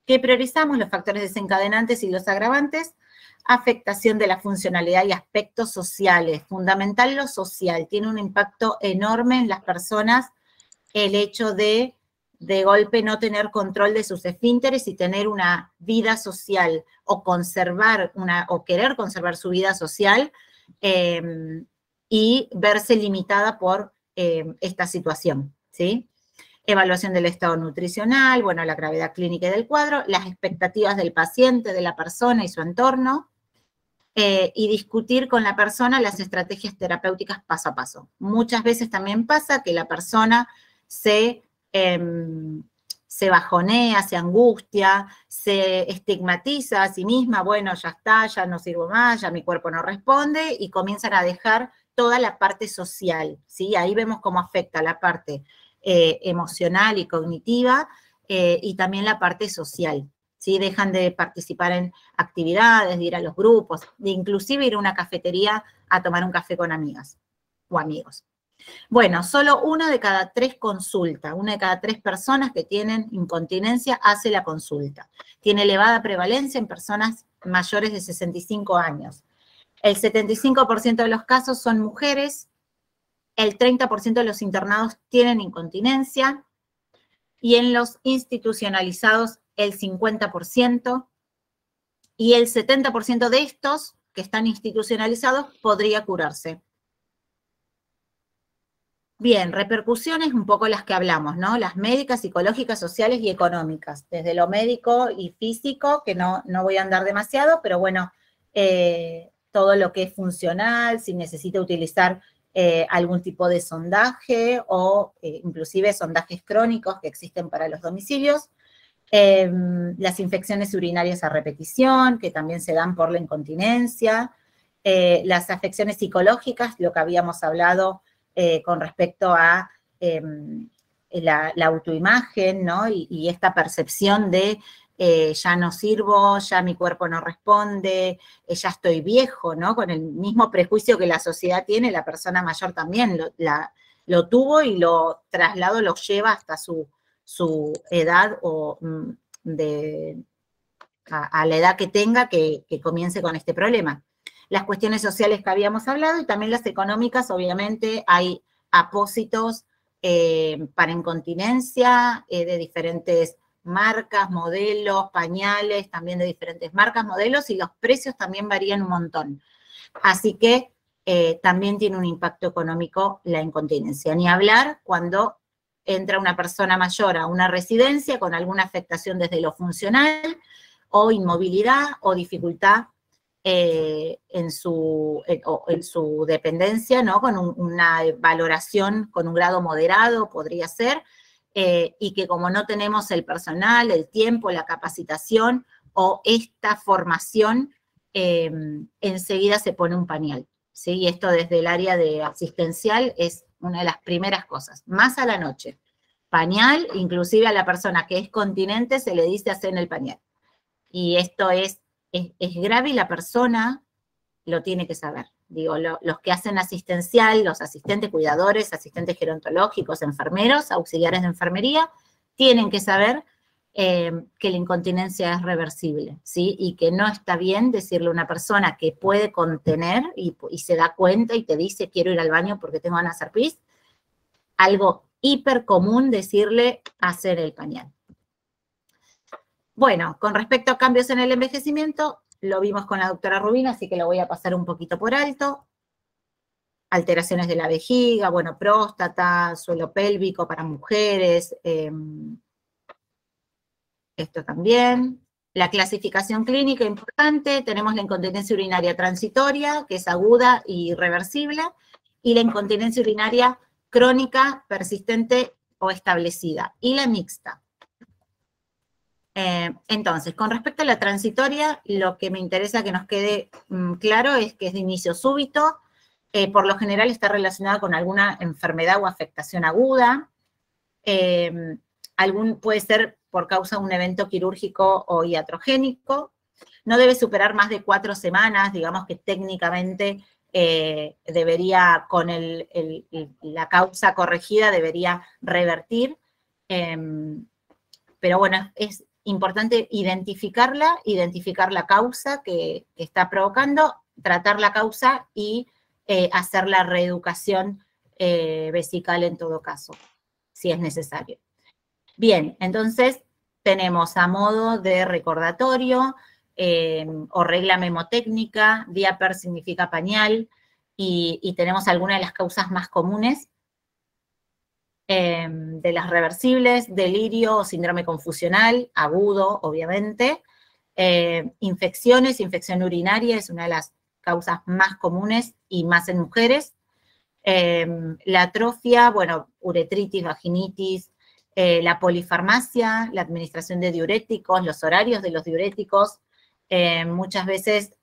¿Qué priorizamos? Los factores desencadenantes y los agravantes. Afectación de la funcionalidad y aspectos sociales. Fundamental lo social. Tiene un impacto enorme en las personas el hecho de golpe no tener control de sus esfínteres y tener una vida social o querer conservar su vida social y verse limitada por esta situación, ¿sí? Evaluación del estado nutricional, bueno, la gravedad clínica del cuadro, las expectativas del paciente, de la persona y su entorno, y discutir con la persona las estrategias terapéuticas paso a paso. Muchas veces también pasa que la persona se bajonea, se angustia, se estigmatiza a sí misma, bueno, ya está, ya no sirvo más, ya mi cuerpo no responde, y comienzan a dejar toda la parte social, ¿sí? Ahí vemos cómo afecta la parte emocional y cognitiva, y también la parte social, ¿sí? Dejan de participar en actividades, de ir a los grupos, de inclusive ir a una cafetería a tomar un café con amigas o amigos. Bueno, solo 1 de cada 3 consulta, 1 de cada 3 personas que tienen incontinencia hace la consulta. Tiene elevada prevalencia en personas mayores de 65 años. El 75% de los casos son mujeres, el 30% de los internados tienen incontinencia, y en los institucionalizados el 50%, y el 70% de estos que están institucionalizados podría curarse. Bien, repercusiones un poco las que hablamos, ¿no? Las médicas, psicológicas, sociales y económicas. Desde lo médico y físico, que no voy a andar demasiado, pero bueno, todo lo que es funcional, si necesita utilizar algún tipo de sondaje o inclusive sondajes crónicos que existen para los domicilios. Las infecciones urinarias a repetición, que también se dan por la incontinencia. Las afecciones psicológicas, lo que habíamos hablado con respecto a la autoimagen, ¿no? Y esta percepción de ya no sirvo, ya mi cuerpo no responde, ya estoy viejo, ¿no? Con el mismo prejuicio que la sociedad tiene, la persona mayor también lo tuvo y lo trasladó, lo lleva hasta su edad o a la edad que tenga que comience con este problema. Las cuestiones sociales que habíamos hablado y también las económicas, obviamente hay apósitos para incontinencia de diferentes marcas, modelos, pañales, también de diferentes marcas, modelos, y los precios también varían un montón. Así que también tiene un impacto económico la incontinencia. Ni hablar cuando entra una persona mayor a una residencia con alguna afectación desde lo funcional, o inmovilidad, o dificultad en su dependencia, ¿no? Con una valoración con un grado moderado, podría ser, y que como no tenemos el personal, el tiempo, la capacitación o esta formación, enseguida se pone un pañal, ¿sí? Y esto desde el área de asistencial es una de las primeras cosas, más a la noche. Pañal, inclusive a la persona que es continente se le dice hacer en el pañal. Y esto es grave y la persona lo tiene que saber. Digo, los que hacen asistencial, los asistentes cuidadores, asistentes gerontológicos, enfermeros, auxiliares de enfermería, tienen que saber que la incontinencia es reversible, ¿sí? Y que no está bien decirle a una persona que puede contener y se da cuenta y te dice quiero ir al baño porque tengo ganas de hacer pis, algo hiper común decirle hacer el pañal. Bueno, con respecto a cambios en el envejecimiento, lo vimos con la doctora Rubina, así que lo voy a pasar un poquito por alto. Alteraciones de la vejiga, bueno, próstata, suelo pélvico para mujeres, esto también. La clasificación clínica importante, tenemos la incontinencia urinaria transitoria, que es aguda y reversible, y la incontinencia urinaria crónica, persistente o establecida, y la mixta. Entonces, con respecto a la transitoria, lo que me interesa que nos quede claro es que es de inicio súbito, por lo general está relacionada con alguna enfermedad o afectación aguda, puede ser por causa de un evento quirúrgico o iatrogénico, no debe superar más de 4 semanas, digamos que técnicamente debería, con la causa corregida, debería revertir, pero bueno, es importante identificar la causa que está provocando, tratar la causa y hacer la reeducación vesical en todo caso, si es necesario. Bien, entonces tenemos a modo de recordatorio o regla memotécnica, diaper significa pañal, y tenemos algunas de las causas más comunes de las reversibles, delirio o síndrome confusional, agudo, obviamente. Infecciones, infección urinaria es una de las causas más comunes y más en mujeres. La atrofia, bueno, uretritis, vaginitis, la polifarmacia, la administración de diuréticos, los horarios de los diuréticos. Muchas veces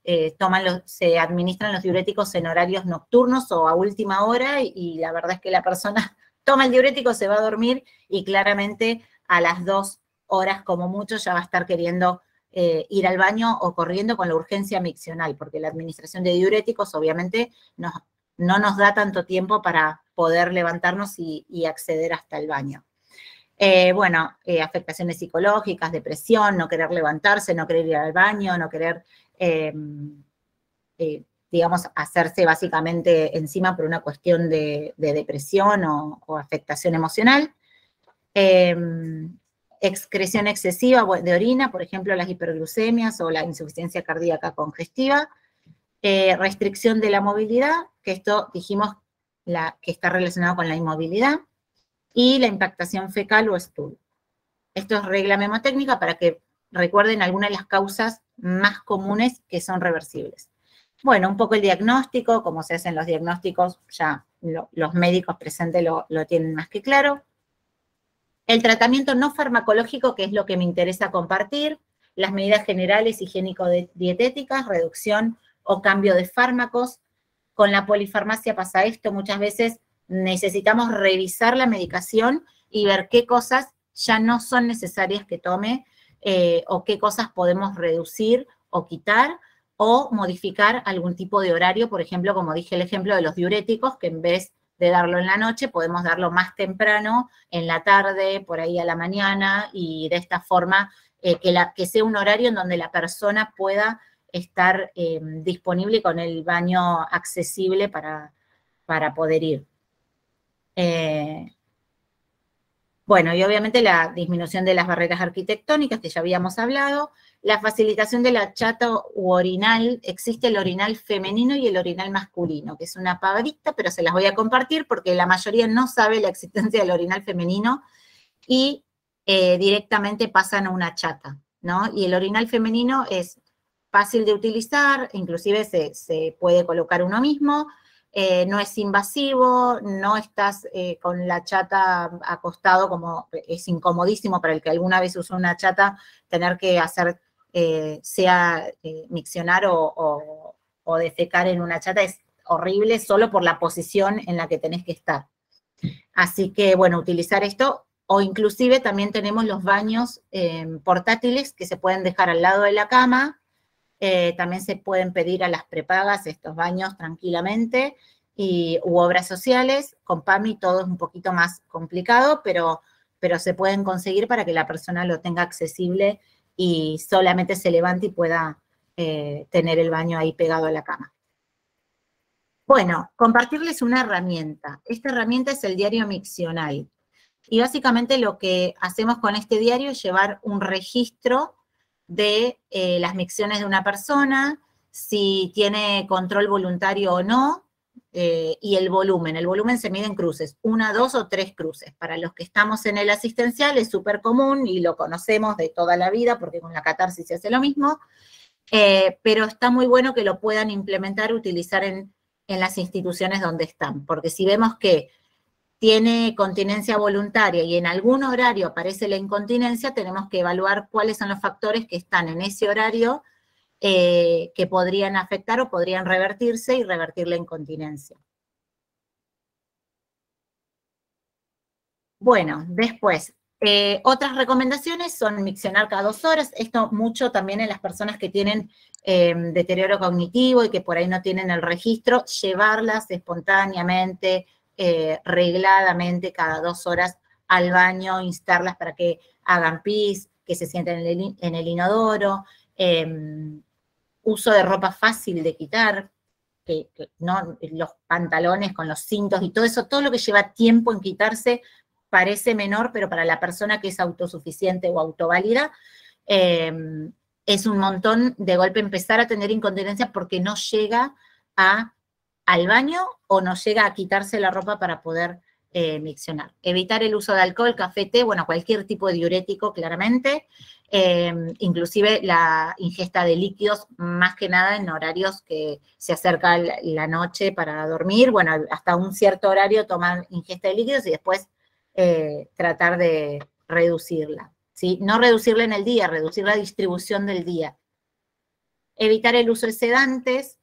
se administran los diuréticos en horarios nocturnos o a última hora y la verdad es que la persona toma el diurético, se va a dormir y claramente a las 2 horas como mucho ya va a estar queriendo ir al baño o corriendo con la urgencia miccional, porque la administración de diuréticos obviamente no nos da tanto tiempo para poder levantarnos y acceder hasta el baño. Afectaciones psicológicas, depresión, no querer levantarse, no querer ir al baño, no querer, digamos, hacerse básicamente encima por una cuestión de depresión o afectación emocional. Excreción excesiva de orina, por ejemplo, las hiperglucemias o la insuficiencia cardíaca congestiva. Restricción de la movilidad, que esto dijimos que está relacionado con la inmovilidad. Y la impactación fecal o stool. Esto es regla memotécnica para que recuerden algunas de las causas más comunes que son reversibles. Bueno, un poco el diagnóstico, como se hacen los diagnósticos, ya los médicos presentes lo tienen más que claro. El tratamiento no farmacológico, que es lo que me interesa compartir, las medidas generales higiénico-dietéticas, reducción o cambio de fármacos. Con la polifarmacia pasa esto, muchas veces necesitamos revisar la medicación y ver qué cosas ya no son necesarias que tome o qué cosas podemos reducir o quitar o modificar algún tipo de horario, por ejemplo, como dije el ejemplo de los diuréticos, que en vez de darlo en la noche, podemos darlo más temprano, en la tarde, por ahí a la mañana, y de esta forma que sea un horario en donde la persona pueda estar disponible con el baño accesible para poder ir. Bueno, y obviamente la disminución de las barreras arquitectónicas, que ya habíamos hablado, la facilitación de la chata u orinal, existe el orinal femenino y el orinal masculino, que es una pavadita, pero se las voy a compartir porque la mayoría no sabe la existencia del orinal femenino y directamente pasan a una chata, ¿no? Y el orinal femenino es fácil de utilizar, inclusive se puede colocar uno mismo, no es invasivo, no estás con la chata acostado, como es incomodísimo para el que alguna vez usó una chata, tener que hacer, miccionar o defecar en una chata es horrible solo por la posición en la que tenés que estar. Así que, bueno, utilizar esto, o inclusive también tenemos los baños portátiles que se pueden dejar al lado de la cama. También se pueden pedir a las prepagas estos baños tranquilamente u obras sociales. Con PAMI todo es un poquito más complicado, pero pero se pueden conseguir para que la persona lo tenga accesible y solamente se levante y pueda tener el baño ahí pegado a la cama. Bueno, compartirles una herramienta. Esta herramienta es el diario miccional. Y básicamente lo que hacemos con este diario es llevar un registro de las micciones de una persona, si tiene control voluntario o no, y el volumen. El volumen se mide en cruces, 1, 2 o 3 cruces. Para los que estamos en el asistencial es súper común y lo conocemos de toda la vida porque con la catarsis se hace lo mismo, pero está muy bueno que lo puedan implementar, utilizar en las instituciones donde están, porque si vemos que tiene continencia voluntaria y en algún horario aparece la incontinencia, tenemos que evaluar cuáles son los factores que están en ese horario que podrían afectar o podrían revertirse y revertir la incontinencia. Bueno, después, otras recomendaciones son miccionar cada 2 horas, esto mucho también en las personas que tienen deterioro cognitivo y que por ahí no tienen el registro, llevarlas espontáneamente, regladamente cada 2 horas al baño, instarlas para que hagan pis, que se sienten en el inodoro, uso de ropa fácil de quitar, que no, los pantalones con los cintos y todo eso, todo lo que lleva tiempo en quitarse parece menor, pero para la persona que es autosuficiente o autoválida, es un montón de golpe empezar a tener incontinencia porque no llega al baño o no llega a quitarse la ropa para poder miccionar. Evitar el uso de alcohol, café, té, bueno, cualquier tipo de diurético, claramente. Inclusive la ingesta de líquidos, más que nada en horarios que se acerca la noche para dormir. Bueno, hasta un cierto horario tomar ingesta de líquidos y después tratar de reducirla. ¿Sí? No reducirla en el día, reducir la distribución del día. Evitar el uso de sedantes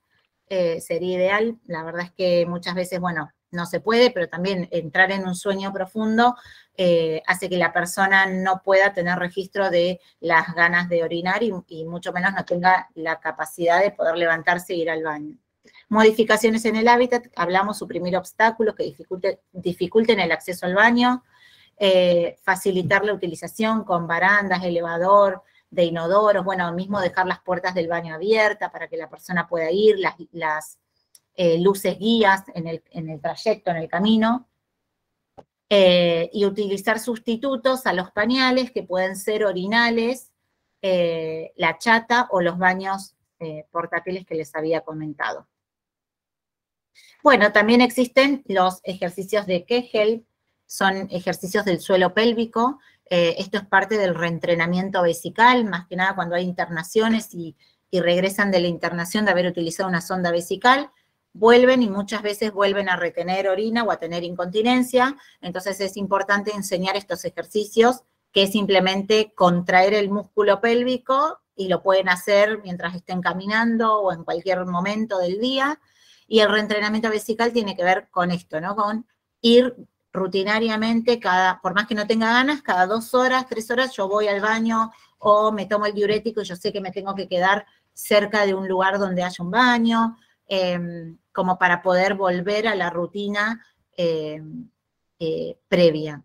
sería ideal. La verdad es que muchas veces, bueno, no se puede, pero también entrar en un sueño profundo hace que la persona no pueda tener registro de las ganas de orinar y mucho menos no tenga la capacidad de poder levantarse e ir al baño. Modificaciones en el hábitat, hablamos, suprimir obstáculos que dificulten el acceso al baño, facilitar la utilización con barandas, elevador, de inodoros, bueno, mismo dejar las puertas del baño abiertas para que la persona pueda ir, las luces guías en el trayecto, en el camino, y utilizar sustitutos a los pañales que pueden ser orinales, la chata o los baños portátiles que les había comentado. Bueno, también existen los ejercicios de Kegel, son ejercicios del suelo pélvico. Esto es parte del reentrenamiento vesical, más que nada cuando hay internaciones y regresan de la internación de haber utilizado una sonda vesical, vuelven y muchas veces vuelven a retener orina o a tener incontinencia. Entonces es importante enseñar estos ejercicios, que es simplemente contraer el músculo pélvico y lo pueden hacer mientras estén caminando o en cualquier momento del día. Y el reentrenamiento vesical tiene que ver con esto, ¿no? Con ir rutinariamente, por más que no tenga ganas, cada 2 horas, 3 horas, yo voy al baño o me tomo el diurético y yo sé que me tengo que quedar cerca de un lugar donde haya un baño, como para poder volver a la rutina previa.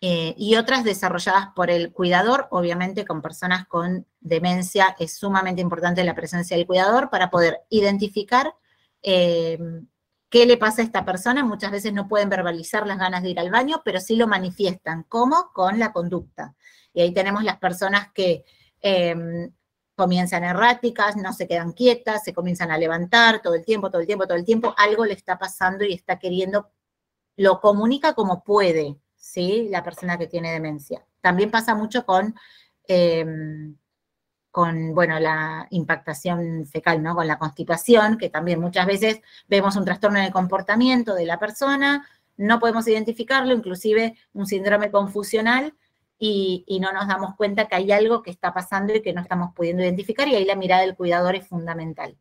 Y otras desarrolladas por el cuidador, obviamente con personas con demencia es sumamente importante la presencia del cuidador para poder identificar qué le pasa a esta persona. Muchas veces no pueden verbalizar las ganas de ir al baño, pero sí lo manifiestan. ¿Cómo? Con la conducta. Y ahí tenemos las personas que comienzan erráticas, no se quedan quietas, se comienzan a levantar todo el tiempo, algo le está pasando y está queriendo, lo comunica como puede, ¿sí? La persona que tiene demencia. También pasa mucho con bueno, la impactación fecal, ¿no? Con la constipación, que también muchas veces vemos un trastorno en el comportamiento de la persona, no podemos identificarlo, inclusive un síndrome confusional, y no nos damos cuenta que hay algo que está pasando y que no estamos pudiendo identificar, y ahí la mirada del cuidador es fundamental.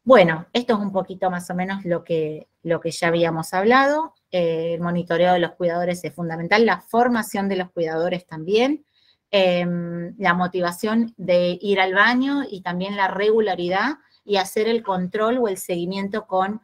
Bueno, esto es un poquito más o menos lo que ya habíamos hablado. El monitoreo de los cuidadores es fundamental, la formación de los cuidadores también, la motivación de ir al baño y también la regularidad y hacer el control o el seguimiento con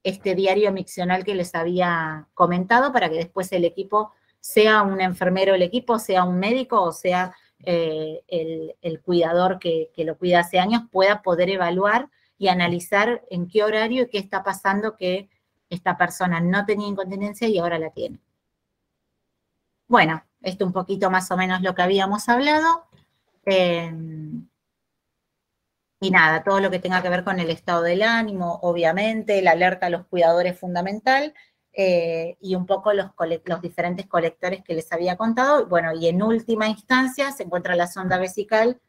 este diario miccional que les había comentado, para que después el equipo, sea un enfermero el equipo, sea un médico o sea el cuidador que lo cuida hace años, pueda poder evaluar y analizar en qué horario y qué está pasando que esta persona no tenía incontinencia y ahora la tiene. Bueno, esto un poquito más o menos lo que habíamos hablado. Y nada, todo lo que tenga que ver con el estado del ánimo, obviamente, la alerta a los cuidadores es fundamental, y un poco los diferentes colectores que les había contado. Bueno, y en última instancia se encuentra la sonda vesical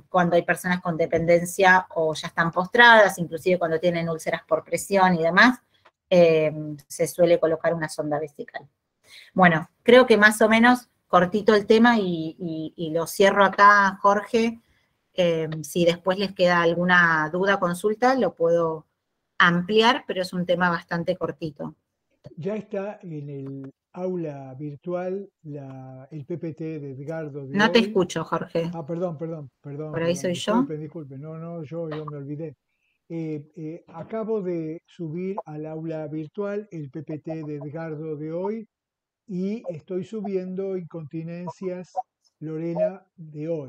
cuando hay personas con dependencia o ya están postradas, inclusive cuando tienen úlceras por presión y demás, se suele colocar una sonda vesical. Bueno, creo que más o menos cortito el tema y lo cierro acá, Jorge. Si después les queda alguna duda, consulta, lo puedo ampliar, pero es un tema bastante cortito. Ya está en el aula virtual el PPT de Edgardo de No te hoy. escucho, Jorge. Perdón. Por ahí soy yo. Disculpen. No, yo me olvidé. Acabo de subir al aula virtual el PPT de Edgardo de hoy y estoy subiendo incontinencias Lorena de hoy.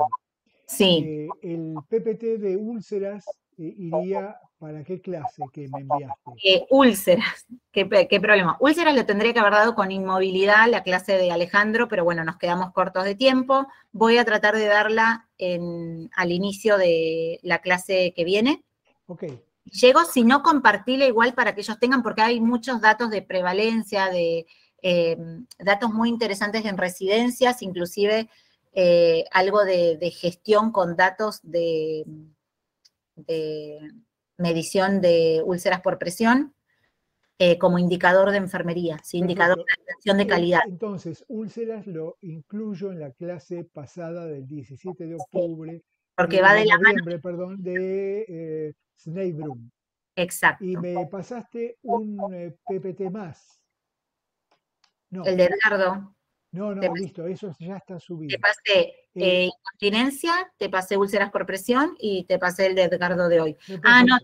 Sí. El PPT de úlceras iría para qué clase que me enviaste. Úlceras, ¿Qué problema? Úlceras lo tendría que haber dado con inmovilidad, la clase de Alejandro, pero bueno, nos quedamos cortos de tiempo. Voy a tratar de darla al inicio de la clase que viene. Ok. Llego, si no, compartirla igual para que ellos tengan, porque hay muchos datos de prevalencia, de datos muy interesantes en residencias, inclusive algo de gestión con datos de medición de úlceras por presión como indicador de enfermería, ¿sí? Indicador de atención de calidad. Entonces, úlceras lo incluyo en la clase pasada del 17 de octubre, porque va de noviembre, perdón, de Snellbrum. Exacto. Y me pasaste un PPT más. No. El de Edgardo. No, listo, eso ya está subido. Te pasé incontinencia, te pasé úlceras por presión y te pasé el de Edgardo de hoy. No,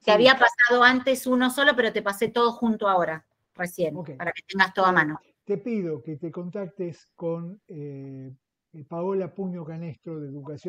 te había pasado antes uno solo, pero te pasé todo junto ahora, recién, para que tengas todo a mano. Te pido que te contactes con Paola Puño Canestro de Educación